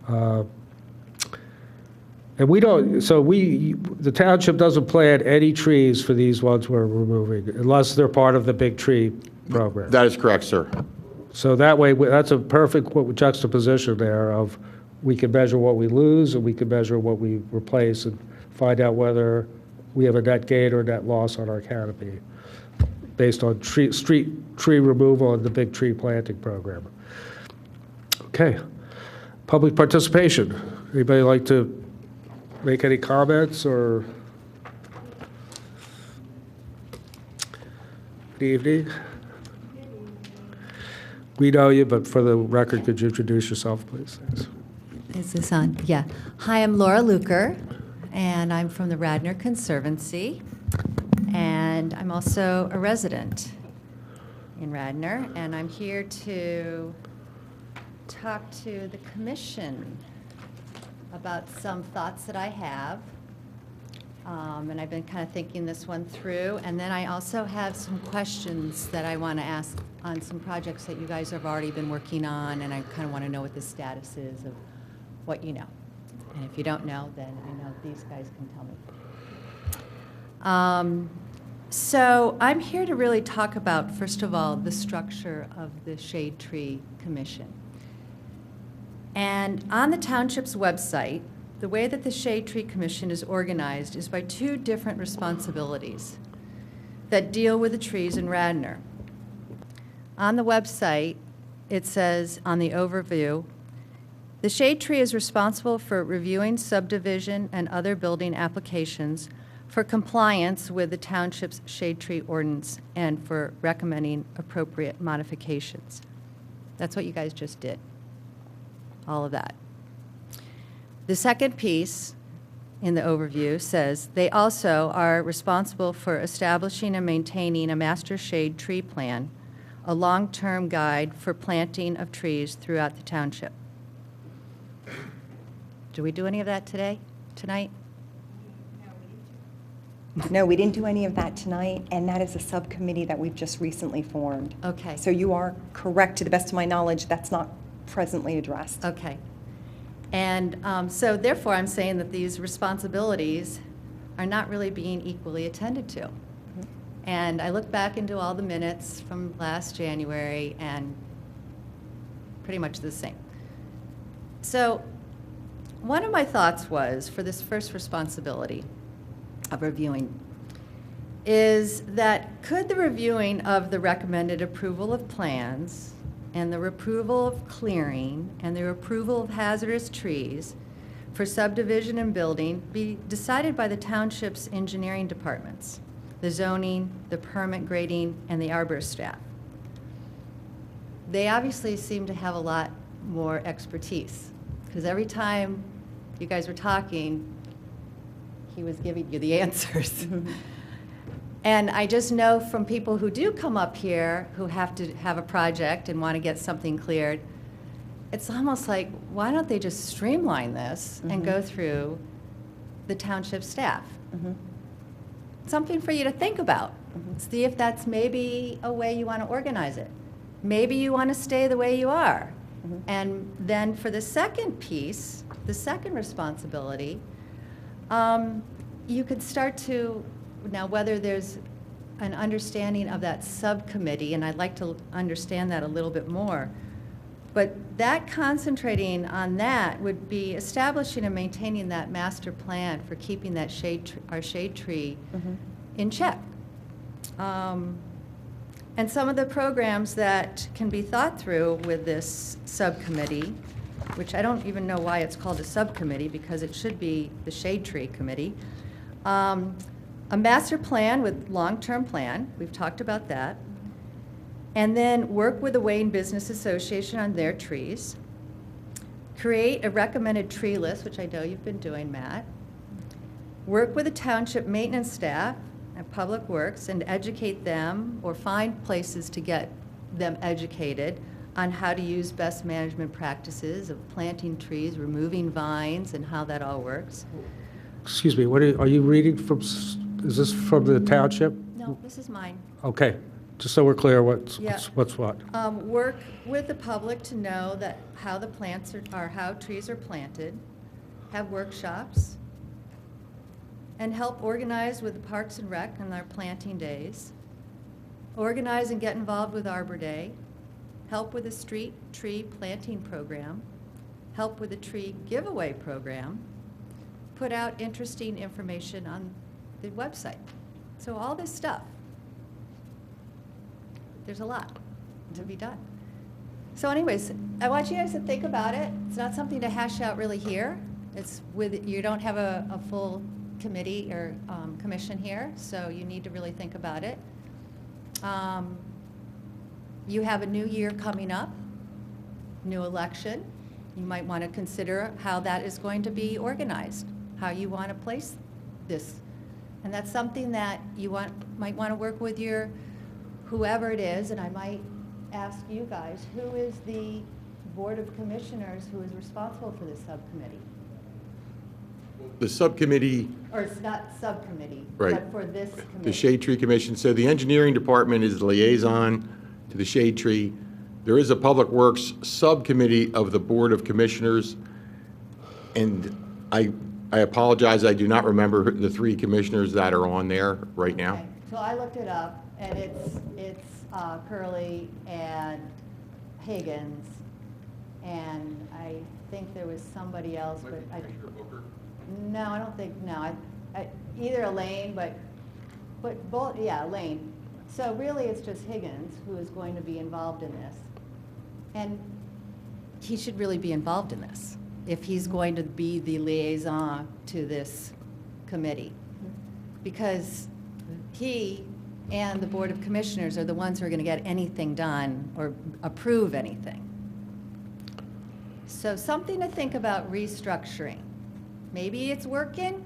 And we don't, the township doesn't plant any trees for these ones we're removing, unless they're part of the big tree program. That is correct, sir. So that way, that's a perfect juxtaposition there of, we can measure what we lose, and we can measure what we replace, and find out whether we have a net gain or net loss on our canopy, based on street tree removal and the big tree planting program. Okay. Public participation. Anybody like to make any comments, or? Good evening. We know you, but for the record, could you introduce yourself, please? Thanks. Is this on? Yeah. Hi, I'm Laura Luker, and I'm from the Radnor Conservancy, and I'm also a resident in Radnor, and I'm here to talk to the commission about some thoughts that I have. And I've been kind of thinking this one through. And then I also have some questions that I want to ask on some projects that you guys have already been working on, and I kind of want to know what the status is of what you know. And if you don't know, then I know these guys can tell me. So I'm here to really talk about, first of all, the structure of the Shade Tree Commission. And on the township's website, the way that the Shade Tree Commission is organized is by two different responsibilities that deal with the trees in Radnor. On the website, it says on the overview, the Shade Tree is responsible for reviewing subdivision and other building applications for compliance with the township's shade tree ordinance and for recommending appropriate modifications. That's what you guys just did, all of that. The second piece in the overview says they also are responsible for establishing and maintaining a master shade tree plan, a long-term guide for planting of trees throughout the township. Do we do any of that tonight? No, we didn't do any of that tonight, and that is a subcommittee that we've just recently formed. Okay. So you are correct, to the best of my knowledge, that's not presently addressed. Okay. And so therefore, I'm saying that these responsibilities are not really being equally attended to. And I look back into all the minutes from last January, and pretty much the same. So one of my thoughts was, for this first responsibility of reviewing, is that could the reviewing of the recommended approval of plans and the approval of clearing and the approval of hazardous trees for subdivision and building be decided by the township's engineering departments, the zoning, the permit grading, and the arborist staff? They obviously seem to have a lot more expertise, because every time you guys were talking, he was giving you the answers. And I just know from people who do come up here who have to have a project and want to get something cleared, it's almost like, why don't they just streamline this and go through the township staff? Something for you to think about. See if that's maybe a way you want to organize it. Maybe you want to stay the way you are. And then for the second piece, the second responsibility, you could start to, now whether there's an understanding of that subcommittee, and I'd like to understand that a little bit more, but that concentrating on that would be establishing and maintaining that master plan for keeping that our shade tree in check. And some of the programs that can be thought through with this subcommittee, which I don't even know why it's called a subcommittee, because it should be the Shade Tree Committee. A master plan with long-term plan, we've talked about that. And then work with the Wayne Business Association on their trees. Create a recommended tree list, which I know you've been doing, Matt. Work with the township maintenance staff and public works and educate them, or find places to get them educated on how to use best management practices of planting trees, removing vines, and how that all works. Excuse me, what are you reading from, is this from the township? No, this is mine. Okay, just so we're clear what's what. Work with the public to know that how the plants are how trees are planted, have workshops, and help organize with the Parks and Rec on their planting days, organize and get involved with Arbor Day, help with the street tree planting program, help with the tree giveaway program, put out interesting information on the website. So all this stuff, there's a lot to be done. So anyways, I want you guys to think about it. It's not something to hash out really here. It's with, you don't have a full committee or commission here, so you need to really think about it. You have a new year coming up, new election. You might want to consider how that is going to be organized, how you want to place this. And that's something that you might want to work with your, whoever it is, and I might ask you guys, who is the Board of Commissioners who is responsible for this subcommittee? The subcommittee, Or it's not subcommittee, Right. but for this committee? the Shade Tree Commission, so the engineering department is the liaison to the Shade Tree. There is a Public Works subcommittee of the Board of Commissioners, and I apologize, I do not remember the three commissioners that are on there right now. Okay. So I looked it up, and it's Curly and Higgins, and I think there was somebody else, but I. No, I don't think, no, either Elaine, but both, yeah, Elaine. So really, it's just Higgins who is going to be involved in this. And he should really be involved in this, if he's going to be the liaison to this committee. Because he and the Board of Commissioners are the ones who are going to get anything done or approve anything. So something to think about restructuring. Maybe it's working,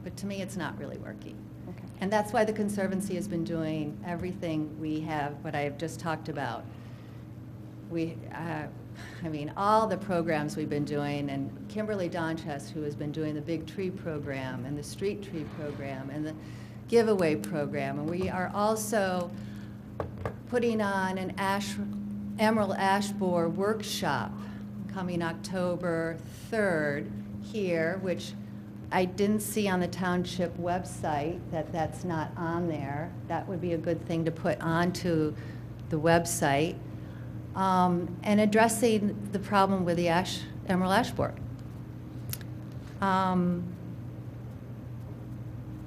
but to me, it's not really working. Okay. And that's why the Conservancy has been doing everything we have, what I have just talked about. I mean, all the programs we've been doing, and Kimberly Donchess, who has been doing the Big Tree Program and the Street Tree Program and the Giveaway Program. And we are also putting on an Emerald Ash Borer workshop coming October 3rd here, which I didn't see on the Township website that's not on there. That would be a good thing to put onto the website. And addressing the problem with the Emerald Ash Borer.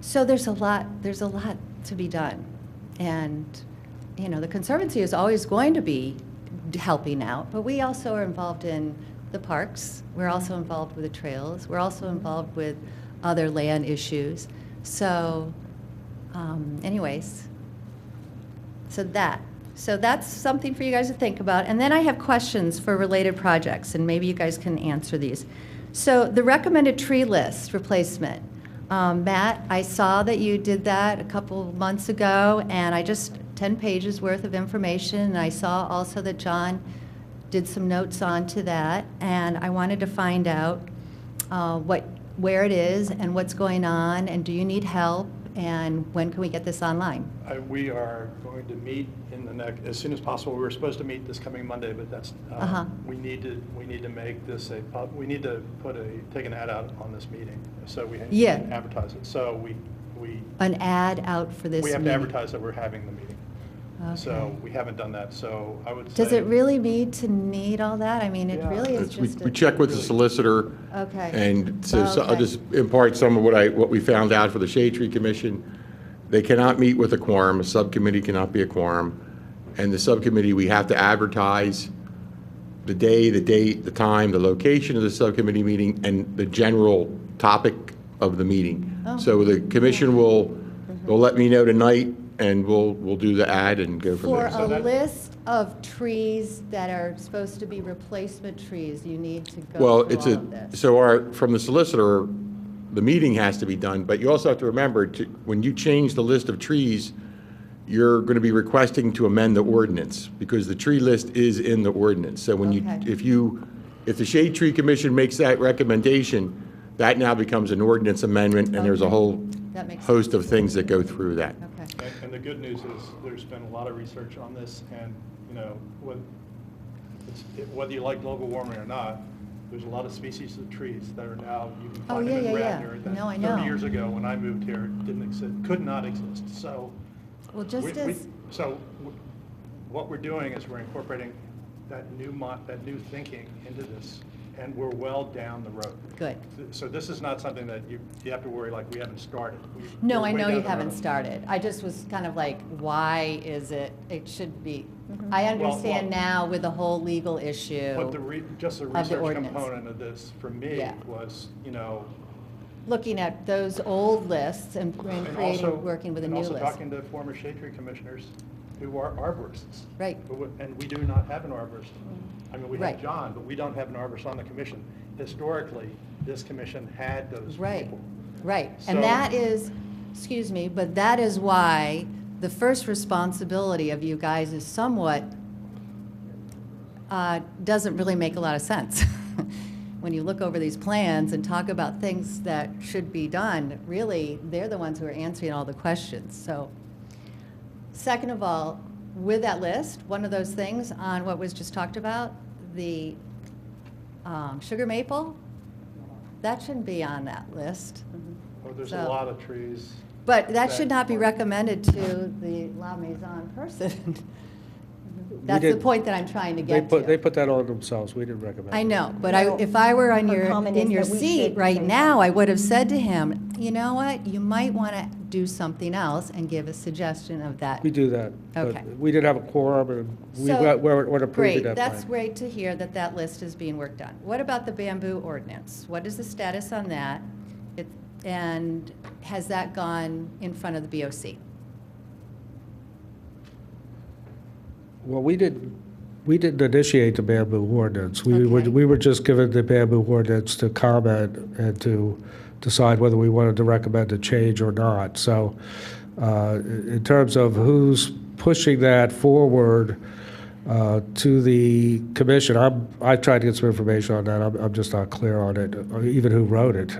So there's a lot to be done. And, you know, the Conservancy is always going to be helping out, but we also are involved in the parks. We're also involved with the trails. We're also involved with other land issues. So, anyways, so that's something for you guys to think about. And then I have questions for related projects, and maybe you guys can answer these. So the recommended tree list replacement. Matt, I saw that you did that a couple of months ago, and I just 10 pages worth of information. And I saw also that John did some notes onto that, and I wanted to find out where it is and what's going on, and do you need help, and when can we get this online? We are going to meet in the next, as soon as possible. We were supposed to meet this coming Monday, but that's, we need to make this we need to take an ad out on this meeting, so we can advertise it. So we An ad out for this we have meeting. to advertise that we're having the meeting. Okay. So we haven't done that, so I would say. Does it really need all that? I mean, it really is just We checked with the solicitor. Okay. And so I'll Okay. just impart some of what we found out for the Shade Tree Commission. They cannot meet with a quorum, a subcommittee cannot be a quorum, and the subcommittee, we have to advertise the day, the date, the time, the location of the subcommittee meeting, and the general topic of the meeting. Oh. So the commission will let me know tonight, and we'll do the ad and go from For there. a list of trees that are supposed to be replacement trees, you need to go Well, through it's all of this. so from the solicitor, the meeting has to be done, but you also have to remember, when you change the list of trees, you're going to be requesting to amend the ordinance, because the tree list is in the ordinance. So when if the Shade Tree Commission makes that recommendation, that now becomes an ordinance amendment, and there's a whole That makes host of things that go through that. Okay. And the good news is, there's been a lot of research on this, and, you know, whether you like global warming or not, there's a lot of species of trees that are now, you can find them in Radnor. That No, I know. 30 years ago, when I moved here, didn't exist, could not exist. So, Well, just as, what we're doing is we're incorporating that new thinking into this, and we're well down the road. good. So this is not something that you have to worry like we haven't started. No, We're I way know down you the haven't road. started. I just was kind of like, why is it should be. I understand now with the whole legal issue. But just the of the research ordinance. component of this, for me, Yeah. was, you know. Looking at those old lists and and creating, also- working with a and new also list. talking to former shade tree commissioners who are arborists. Right. And we do not have an arborist. I mean, we Right. have John, but we don't have an arborist on the commission. Historically, this commission had those Right, people. right. So- And that is, excuse me, but that is why the first responsibility of you guys is somewhat, doesn't really make a lot of sense. When you look over these plans and talk about things that should be done, really, they're the ones who are answering all the questions. So, second of all, with that list, one of those things on what was just talked about, the sugar maple, that shouldn't be on that list. Well, there's So- a lot of trees. But that should not be recommended to the La Maison person. That's the did- point that I'm trying to They get put to. that on themselves. We didn't recommend it. I know, but No, if I were on her comment in is your that we seat should right say now, I would have said to him, you know what, you might want to do something else and give a suggestion of that. We do that. but Okay. We didn't have a quorum, and So, we're approving Great, that that's plan. great to hear that that list is being worked on. What about the bamboo ordinance? What is the status on that? And has that gone in front of the BOC? Well, we didn't initiate the bamboo ordinance. Okay. We were just given the bamboo ordinance to comment and to decide whether we wanted to recommend a change or not. So in terms of who's pushing that forward to the commission, I tried to get some information on that. I'm just not clear on it, or even who wrote it.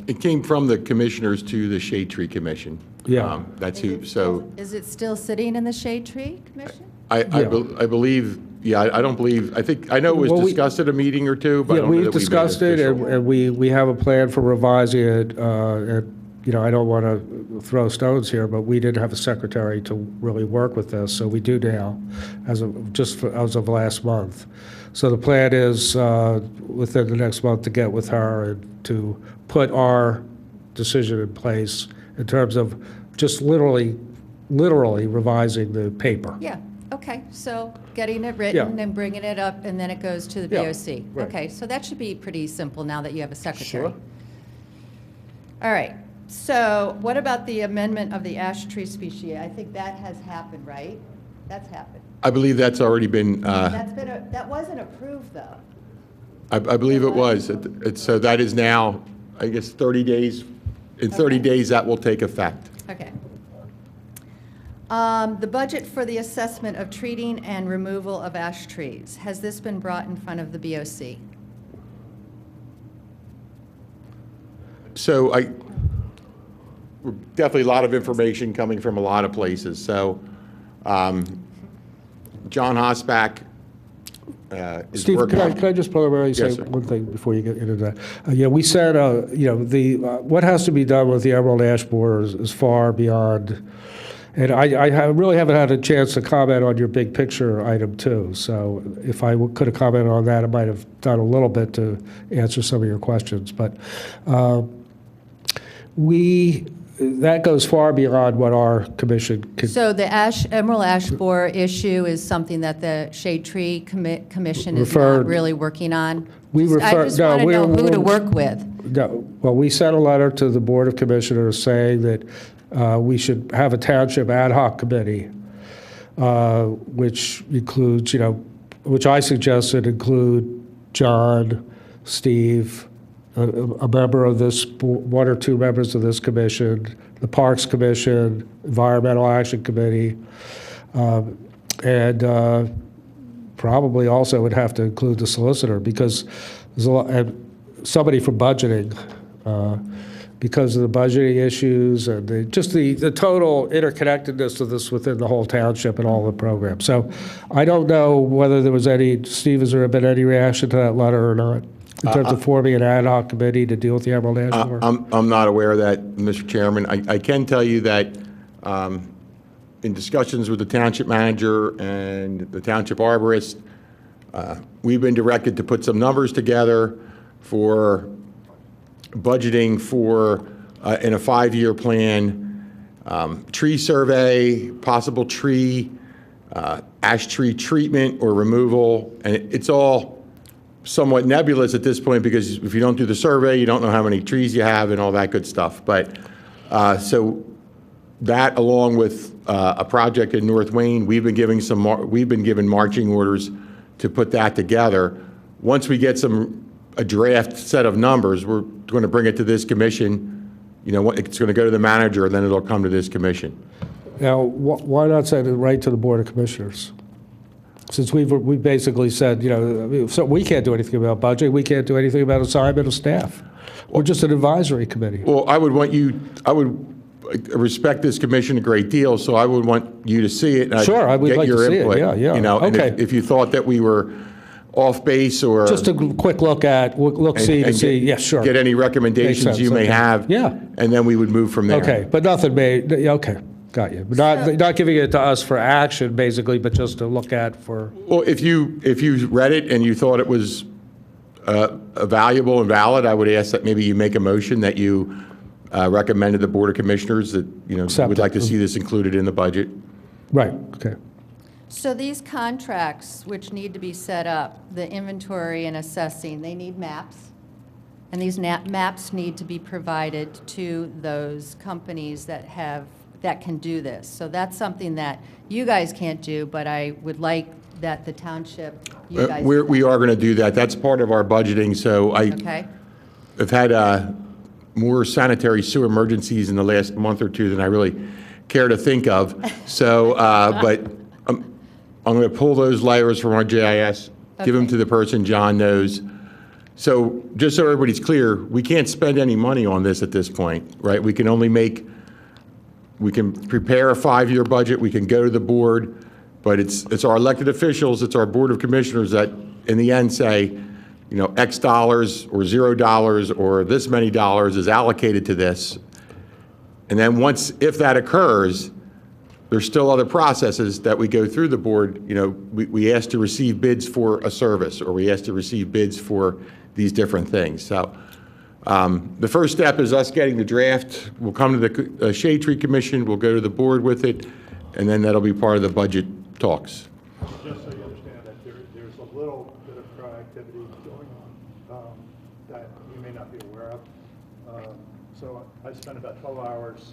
It came from the commissioners to the Shade Tree Commission. Yeah. That's who, so Is it still sitting in the Shade Tree Commission? I believe, yeah, I don't believe, I know it was Well, discussed at a meeting or two, but I Yeah, don't know we've that we made discussed it, official. and we have a plan for revising it. And, you know, I don't want to throw stones here, but we didn't have a secretary to really work with this, so we do now, as of last month. So the plan is, within the next month, to get with her and to put our decision in place in terms of just literally revising the paper. Yeah, okay, so getting it written and bringing it up, and then it goes to the Yeah, BOC. right. Okay, so that should be pretty simple now that you have a secretary. Sure. All right, so what about the amendment of the ash tree species? I think that has happened, right? That's happened. I believe that's already been, That wasn't approved, though. I believe it was. So that is now, I guess, 30 days. In 30 days, that will take effect. Okay. The budget for the assessment of treating and removal of ash trees, has this been brought in front of the BOC? So definitely a lot of information coming from a lot of places. So John Hosback is Steve, working. can I just preliminarily say Yes, sir. one thing before you get into that? Yeah, we said, you know, what has to be done with the emerald ash borer is far beyond, and I really haven't had a chance to comment on your big picture item too. So if I could have commented on that, I might have done a little bit to answer some of your questions. But that goes far beyond what our commission could. So the emerald ash borer issue is something that the Shade Tree Commission is not Referred- really working on? We I refer- just no, want to we're- know who to we're- work with. No, well, we sent a letter to the Board of Commissioners saying that we should have a township ad hoc committee, which includes, you know, which I suggested include John, Steve, a member of this, one or two members of this commission, the Parks Commission, Environmental Action Committee, and probably also would have to include the solicitor, because there's a lot, and somebody from budgeting, because of the budgeting issues and the total interconnectedness of this within the whole township and all the programs. So I don't know whether there was any, Steve, has there been any reaction to that letter or not, in terms of forming an ad hoc committee to deal with the emerald ash borer? I'm not aware of that, Mr. Chairman. I can tell you that in discussions with the township manager and the township arborist, we've been directed to put some numbers together for budgeting for, in a 5-year plan, tree survey, possible tree, ash tree treatment or removal, and it's all somewhat nebulous at this point, because if you don't do the survey, you don't know how many trees you have and all that good stuff. But so that, along with a project in North Wayne, we've been given marching orders to put that together. Once we get a draft set of numbers, we're going to bring it to this commission. You know, it's going to go to the manager, and then it'll come to this commission. Now, why not send it right to the Board of Commissioners? Since we've basically said, you know, so we can't do anything about budget, we can't do anything about assignment of staff. We're just an advisory committee. Well, I would respect this commission a great deal, so I would want you to see it. And Sure, I would get like to your see it. input, Yeah, yeah. You know, and Okay. if you thought that we were off base or? Just a quick look at, look-see to and see, get- yeah, sure. Get any recommendations sense, you may okay. have? Yeah. And then we would move from there. Okay, but nothing made, okay, got you. But not giving it to us for action, basically, but just to look at for, Well, if you read it and you thought it was valuable and valid, I would ask that maybe you make a motion that you recommended the Board of Commissioners that, Accept would like to it. see this included in the budget. right, okay. So these contracts, which need to be set up, the inventory and assessing, they need maps. And these maps need to be provided to those companies that can do this. So that's something that you guys can't do, but I would like that the township, you guys. We are going to do that. That's part of our budgeting, so Okay, I've had more sanitary sewer emergencies in the last month or two than I really care to think of. So, but I'm going to pull those layers from our GIS, give them Okay. to the person John knows. So just so everybody's clear, we can't spend any money on this at this point, right? We can prepare a 5-year budget, we can go to the board, but it's our elected officials, it's our Board of Commissioners that in the end say, X dollars or $0 or this many dollars is allocated to this. And then if that occurs, there's still other processes that we go through the board. We ask to receive bids for a service, or we ask to receive bids for these different things. So the first step is us getting the draft. We'll come to the Shade Tree Commission, we'll go to the board with it, and then that'll be part of the budget talks. Just so you understand that there's a little bit of proactivity going on that you may not be aware of. So I spent about 12 hours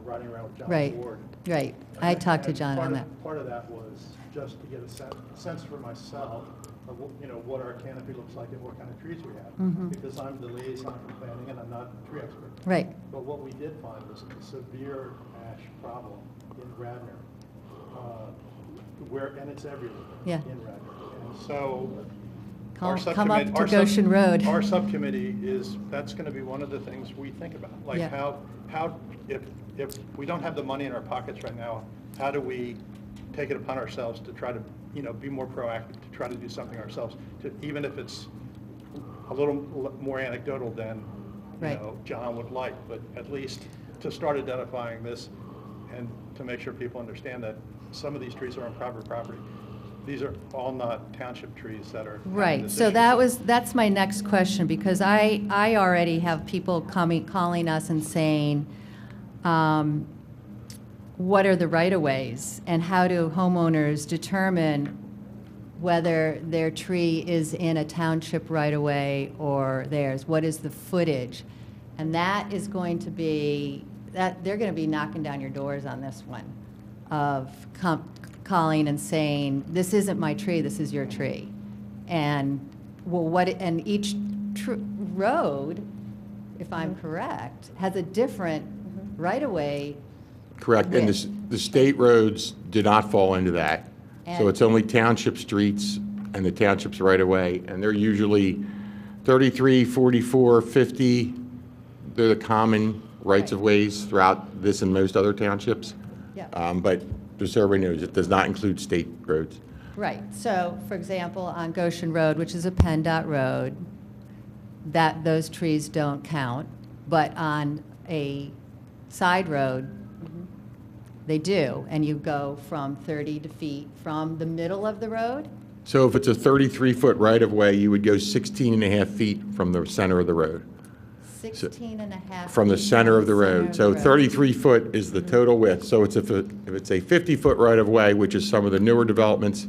riding around with John right, Ford. right. I talked to John on that. Part of that was just to get a sense for myself of what our canopy looks like and what kind of trees we have. Because I'm the liaison for planning and I'm not a tree expert. Right. But what we did find was a severe ash problem in Radnor, and it's everywhere Yeah. in Radnor. And so Come our up subcommittee- to our sub- Goshen Road. Our subcommittee that's going to be one of the things we think about. Like Yeah. if we don't have the money in our pockets right now, how do we take it upon ourselves to try to, be more proactive, to try to do something ourselves, even if it's a little more anecdotal than, Right. John would like, but at least to start identifying this and to make sure people understand that some of these trees are on private property. These are all not township trees that are having Right, this so issue. that's my next question, because I already have people calling us and saying, what are the right-of-ways, and how do homeowners determine whether their tree is in a township right-of-way or theirs? What is the footage? And that is going to be, they're going to be knocking down your doors on this one, of calling and saying, this isn't my tree, this is your tree. And, and each road, if I'm correct, has a different right-of-way. Correct, and the state roads do not fall into that. So And- it's only township streets and the townships right away, and they're usually 33, 44, 50. They're the common rights-of-ways throughout this and most other townships. Yeah. But just so everybody knows, it does not include state roads. Right, so, for example, on Goshen Road, which is a PennDOT road, those trees don't count, but on a side road, they do, and you go from 30 feet from the middle of the road? So if it's a 33-foot right-of-way, you would go 16 and a half feet from the center of the road. 16 and a half. From the feet center of the center road. So road. 33 foot is the total width. So if it's a 50-foot right-of-way, which is some of the newer developments,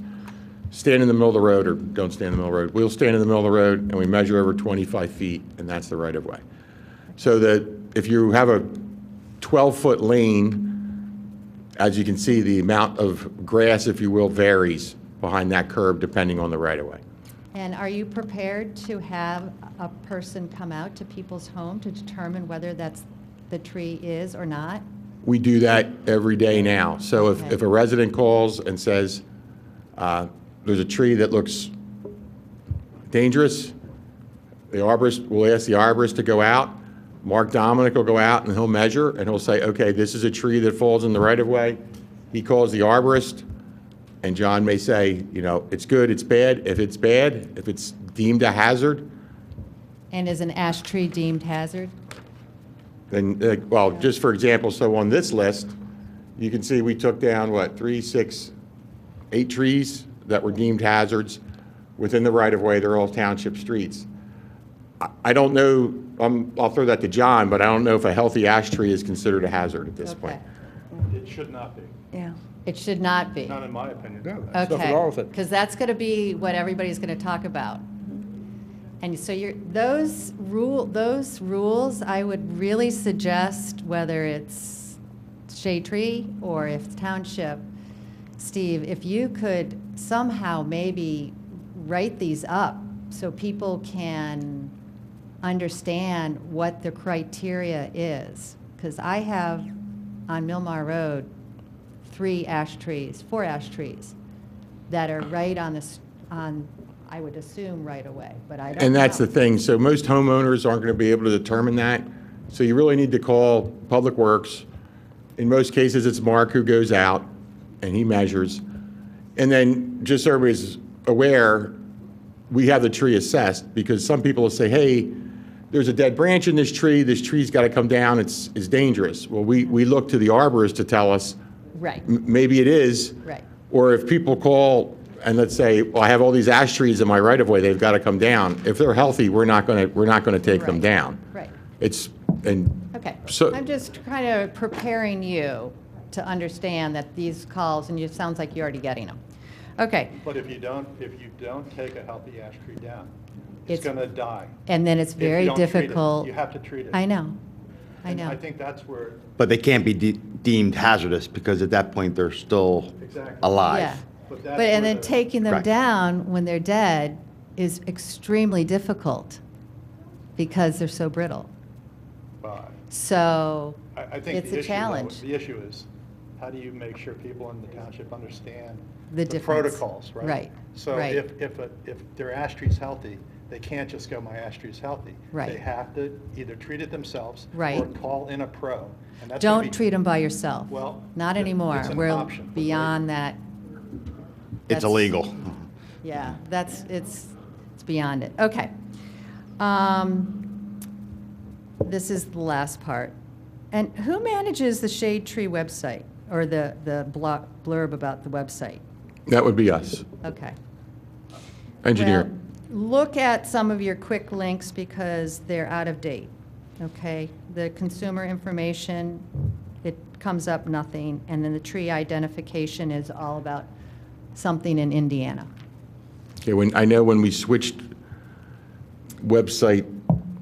stand in the middle of the road or don't stand in the middle of the road. We'll stand in the middle of the road and we measure over 25 feet, and that's the right-of-way. So that if you have a 12-foot lane, as you can see, the amount of grass, if you will, varies behind that curb depending on the right-of-way. And are you prepared to have a person come out to people's home to determine whether the tree is or not? We do that every day now. So Okay. if a resident calls and says, there's a tree that looks dangerous, the arborist, we'll ask the arborist to go out. Mark Dominic will go out and he'll measure and he'll say, okay, this is a tree that falls in the right-of-way. He calls the arborist. And John may say, you know, it's good, it's bad. If it's bad, if it's deemed a hazard, And is an ash tree deemed hazard? then, well, just for example, so on this list, you can see we took down, what, 3, 6, 8 trees that were deemed hazards within the right-of-way. They're all township streets. I don't know, I'll throw that to John, but I don't know if a healthy ash tree is considered a hazard at this point. Okay. It should not be, Yeah. It should not be. not in my opinion. There's nothing Okay, wrong with it. because that's going to be what everybody's going to talk about. And so those rules, I would really suggest, whether it's shade tree or if it's township, Steve, if you could somehow maybe write these up so people can understand what the criteria is. Because I have on Milmar Road 4 ash trees that are right on, I would assume, right away, but I don't know. And that's the thing. So most homeowners aren't going to be able to determine that. So you really need to call Public Works. In most cases, it's Mark who goes out and he measures. And then just so everybody's aware, we have the tree assessed, because some people will say, hey, there's a dead branch in this tree's got to come down, it's dangerous. Well, we look to the arborist to tell us, Right, maybe it is. right. Or if people call and let's say, well, I have all these ash trees in my right of way, they've got to come down. If they're healthy, we're not going to take them Right. down. Right. It's, and Okay. so- I'm just kind of preparing you to understand that these calls, and it sounds like you're already getting them. Okay, But if you don't take a healthy ash tree down, it's It's- going to die. and then it's If you very don't treat it. difficult. You have to treat it. I know, I And know. I think that's where, But they can't be deemed hazardous because at that point, they're still Exactly. alive. Yeah. but that's But, and where then the- taking them Right. down when they're dead is extremely difficult because they're so brittle. So I think it's the a issue, though, challenge. the issue is, how do you make sure people in the township understand The the difference. protocols, right? Right, So right. if their ash tree's healthy, they can't just go, my ash tree's healthy. Right. They have to either treat it themselves. Right. Or call in a pro. And that's gonna don't be- treat them by yourself. Well, Not anymore. it's an We're option, but beyond that. It's That's- illegal. Yeah, it's beyond it. Okay. This is the last part. And who manages the Shade Tree website, or the blurb about the website? that would be us, Okay. engineer. Well, look at some of your quick links because they're out of date, okay? The consumer information, it comes up nothing, and then the tree identification is all about something in Indiana. Okay, I know when we switched website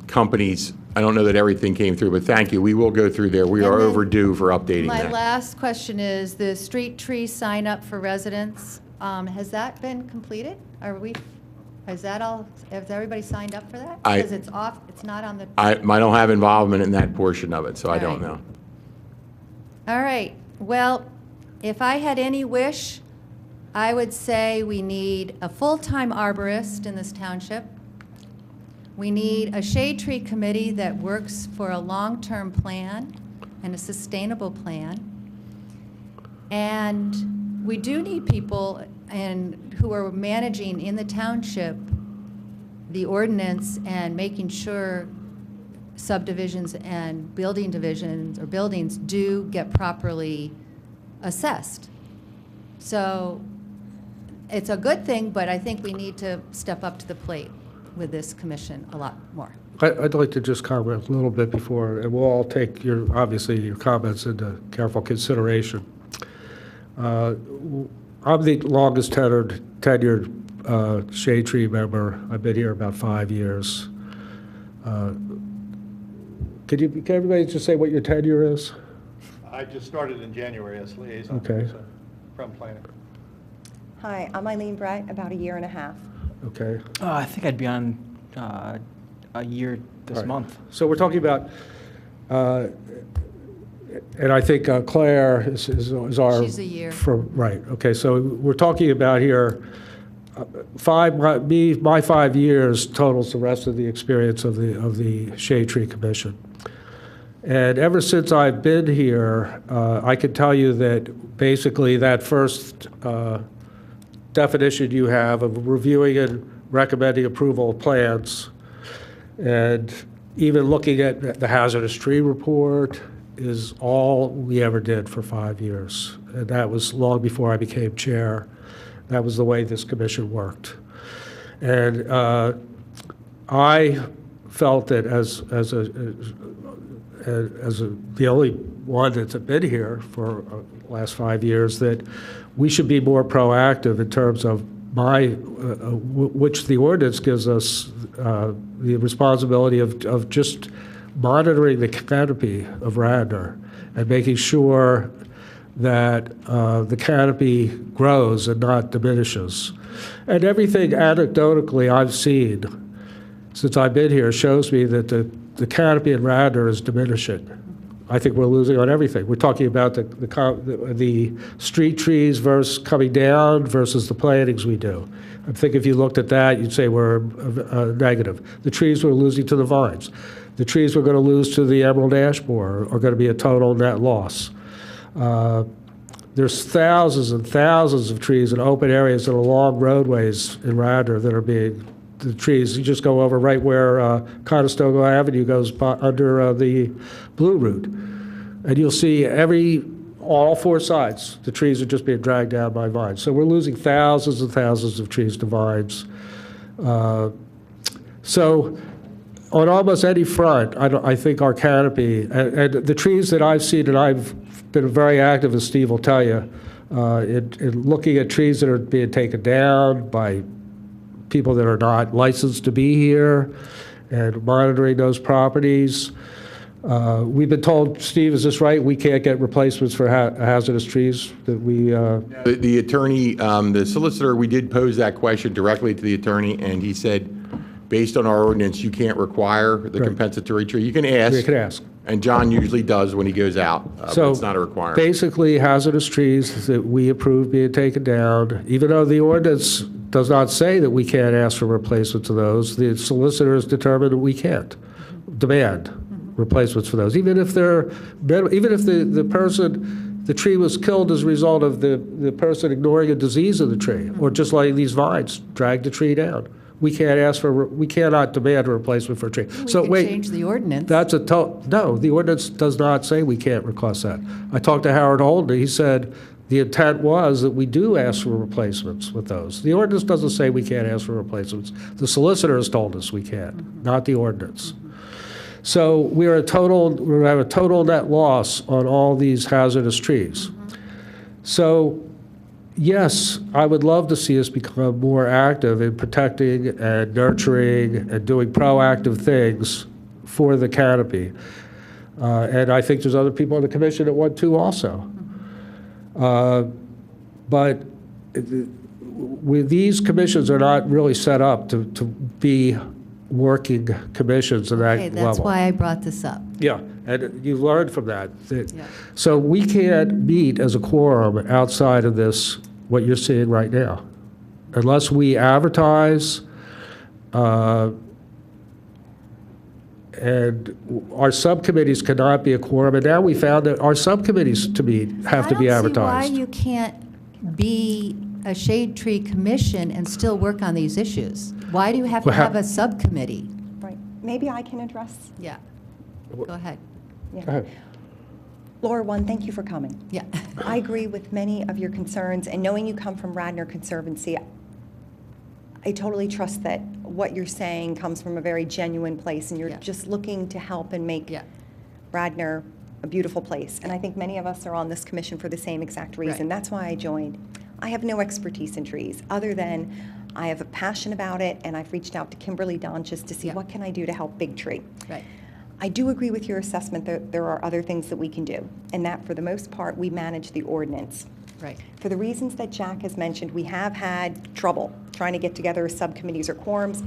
companies, I don't know that everything came through, but thank you. We will go through there. We And are then overdue for updating My that. last question is, the street tree sign up for residents, has that been completed? Is that all, has everybody signed up for that? I- Because it's off, it's not on the, I don't have involvement in that portion of it, so I All don't right. know. all right. Well, if I had any wish, I would say we need a full-time arborist in this township. We need a shade tree committee that works for a long-term plan and a sustainable plan. And we do need people who are managing in the township the ordinance and making sure subdivisions and building divisions or buildings do get properly assessed. So it's a good thing, but I think we need to step up to the plate with this commission a lot more. I'd like to just comment a little bit before, and we'll all take obviously, your comments into careful consideration. I'm the longest tenured shade tree member. I've been here about 5 years. Can everybody just say what your tenure is? I just started in January as liaison. Okay. so, From planning. Hi, I'm Eileen Brett, about 1.5 years. Okay. I think I'd be on a year this Right. month. So we're talking about, and I think Claire is our. She's a year. Right, okay, so we're talking about here, my 5 years totals the rest of the experience of the Shade Tree Commission. And ever since I've been here, I can tell you that basically that first definition you have of reviewing and recommending approval of plans, and even looking at the hazardous tree report is all we ever did for 5 years. And that was long before I became chair. That was the way this commission worked. And I felt that as the only one that's been here for the last 5 years, that we should be more proactive in terms of which the ordinance gives us the responsibility of just monitoring the canopy of Radnor and making sure that the canopy grows and not diminishes. And everything anecdotally I've seen since I've been here shows me that the canopy in Radnor is diminishing. I think we're losing on everything. We're talking about the street trees versus coming down versus the plantings we do. I think if you looked at that, you'd say we're negative. The trees we're losing to the vines. The trees we're going to lose to the emerald ash borer are going to be a total net loss. There's thousands and thousands of trees in open areas and along roadways in Radnor that are being, the trees, you just go over right where Conestoga Avenue goes under the Blue Route, and you'll see all four sides, the trees are just being dragged down by vines. So we're losing thousands and thousands of trees to vines. So on almost any front, I think our canopy, and the trees that I've seen, and I've been very active, as Steve will tell you, in looking at trees that are being taken down by people that are not licensed to be here, and monitoring those properties. We've been told, Steve, is this right? We can't get replacements for hazardous trees that we... The attorney, the solicitor, we did pose that question directly to the attorney, and he said, based on our ordinance, you can't require the compensatory tree. You can ask. You can ask. And John usually does when he goes out, but it's not a requirement. Basically, hazardous trees that we approve being taken down, even though the ordinance does not say that we can't ask for replacements of those, the solicitor has determined that we can't demand replacements for those, even if the tree was killed as a result of the person ignoring a disease of the tree, or just letting these vines drag the tree down. We cannot demand a replacement for a tree. We could change the ordinance. No, the ordinance does not say we can't request that. I talked to Howard Holden. He said the intent was that we do ask for replacements with those. The ordinance doesn't say we can't ask for replacements. The solicitor has told us we can, not the ordinance. So we have a total net loss on all these hazardous trees. So yes, I would love to see us become more active in protecting and nurturing and doing proactive things for the canopy. And I think there's other people on the commission that want to also. But these commissions are not really set up to be working commissions at that level. That's why I brought this up. Yeah, and you learned from that. Yeah. So we can't meet as a quorum outside of this, what you're seeing right now, unless we advertise, and our subcommittees cannot be a quorum. And now we found that our subcommittees have to be advertised. I don't see why you can't be a shade tree commission and still work on these issues. Why do you have to have a subcommittee? Right. Maybe I can address. Yeah. Go ahead. Yeah. Go ahead. Laura, one, thank you for coming. Yeah. I agree with many of your concerns, and knowing you come from Radnor Conservancy, I totally trust that what you're saying comes from a very genuine place, and you're just looking to help and make Radnor a beautiful place. And I think many of us are on this commission for the same exact reason. Right. That's why I joined. I have no expertise in trees, other than I have a passion about it, and I've reached out to Kimberly Donches to see what can I do to help Big Tree. Right. I do agree with your assessment that there are other things that we can do, and that for the most part, we manage the ordinance. Right. For the reasons that Jack has mentioned, we have had trouble trying to get together subcommittees or quorums.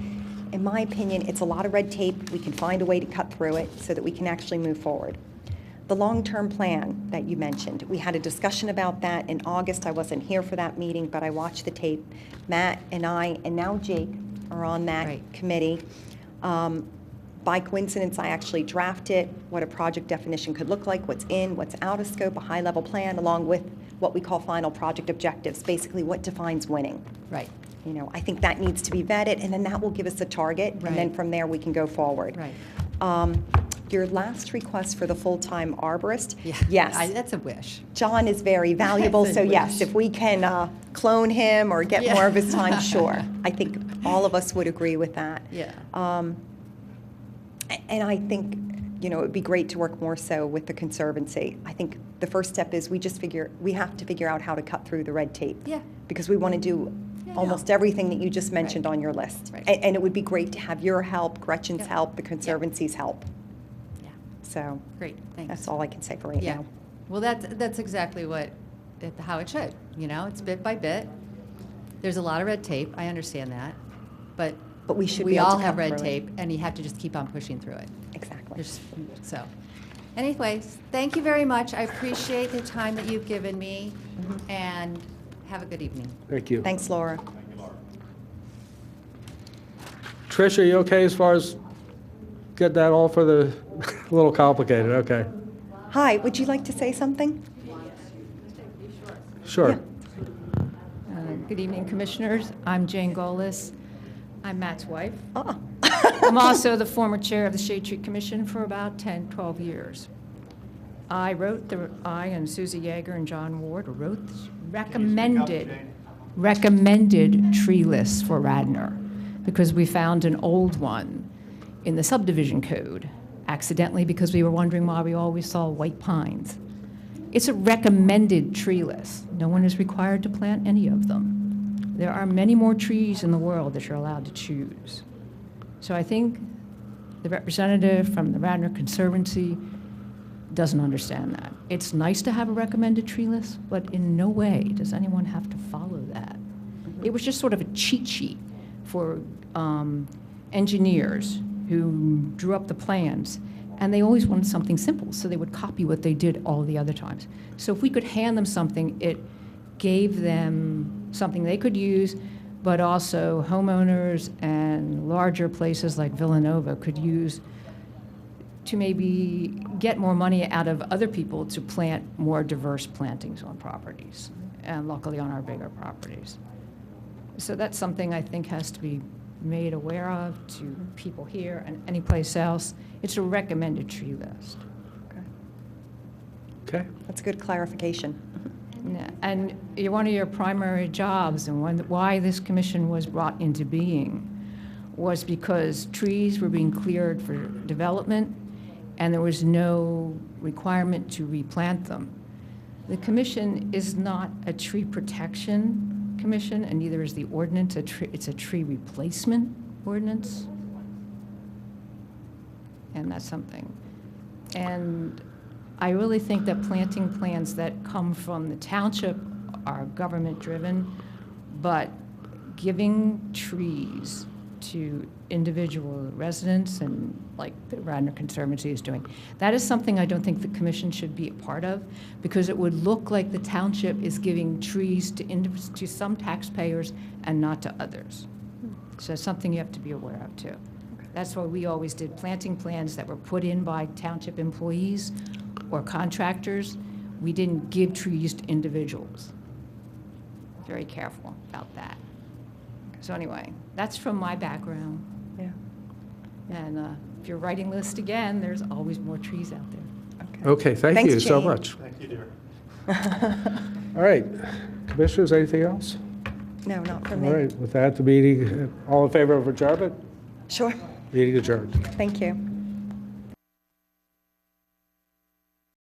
In my opinion, it's a lot of red tape. We can find a way to cut through it so that we can actually move forward. The long-term plan that you mentioned, we had a discussion about that in August. I wasn't here for that meeting, but I watched the tape. Matt and I, and now Jake, are on that committee. By coincidence, I actually drafted what a project definition could look like, what's in, what's out of scope, a high-level plan, along with what we call final project objectives, basically what defines winning. Right. You know, I think that needs to be vetted, and then that will give us a target, and then Right. from there, we can go forward. Right. Your last request for the full-time arborist? Yeah. Yes. That's a wish. John is very valuable, That's a so yes, wish. if we can clone him or get Yeah. more of his time, sure. I think all of us would agree with that. Yeah. And I think, you know, it would be great to work more so with the Conservancy. I think the first step is we have to figure out how to cut through the red tape. Yeah. Because we want to do Yeah, almost everything that you just mentioned on your list. Right. And it would be great to have your help, Gretchen's Yeah. help, the Conservancy's help. Yeah. So Great, thanks. that's all I can say for right Yeah. now. Well, that's exactly how it should, you know, it's bit by bit. There's a lot of red tape, I understand that, but we should be we able to all have cut red through it. tape, and you have to just keep on pushing through it. Exactly. So, anyways, thank you very much. I appreciate the time that you've given me, and have a good evening. Thank you. Thanks, Laura. Trish, are you okay as far as get that all for the, a little complicated, okay. Hi, would you like to say something? Sure. Good evening, Commissioners. I'm Jane Golis. I'm Matt's wife. Oh. I'm also the former chair of the Shade Tree Commission for about 10, 12 years. I and Susie Yeager and John Ward wrote recommended tree lists for Radnor because we found an old one in the subdivision code accidentally because we were wondering why we always saw white pines. It's a recommended tree list. No one is required to plant any of them. There are many more trees in the world that you're allowed to choose. So I think the representative from the Radnor Conservancy doesn't understand that. It's nice to have a recommended tree list, but in no way does anyone have to follow that. It was just sort of a cheat sheet for engineers who drew up the plans, and they always wanted something simple, so they would copy what they did all the other times. So if we could hand them something, it gave them something they could use, but also homeowners and larger places like Villanova could use to maybe get more money out of other people to plant more diverse plantings on properties, and luckily on our bigger properties. So that's something I think has to be made aware of to people here and any place else. It's a recommended tree list. Okay. That's a good clarification. Yeah, and one of your primary jobs and why this commission was brought into being was because trees were being cleared for development and there was no requirement to replant them. The commission is not a tree protection commission, and neither is the ordinance. It's a tree replacement ordinance. And that's something. And I really think that planting plans that come from the township are government-driven, but giving trees to individual residents, and like the Radnor Conservancy is doing, that is something I don't think the commission should be a part of, because it would look like the township is giving trees to some taxpayers and not to others. So it's something you have to be aware of too. That's why we always did planting plans that were put in by township employees or contractors. We didn't give trees to individuals. Very careful about that. So anyway, that's from my background. Yeah. And if you're writing list again, there's always more trees out there. Okay, thank Thanks, you so Jane. much. Thank you, dear. All right, commissioners, anything else? No, not for All me. right, with that, the meeting, all in favor of adjournment? Sure. Meeting adjourned. Thank you.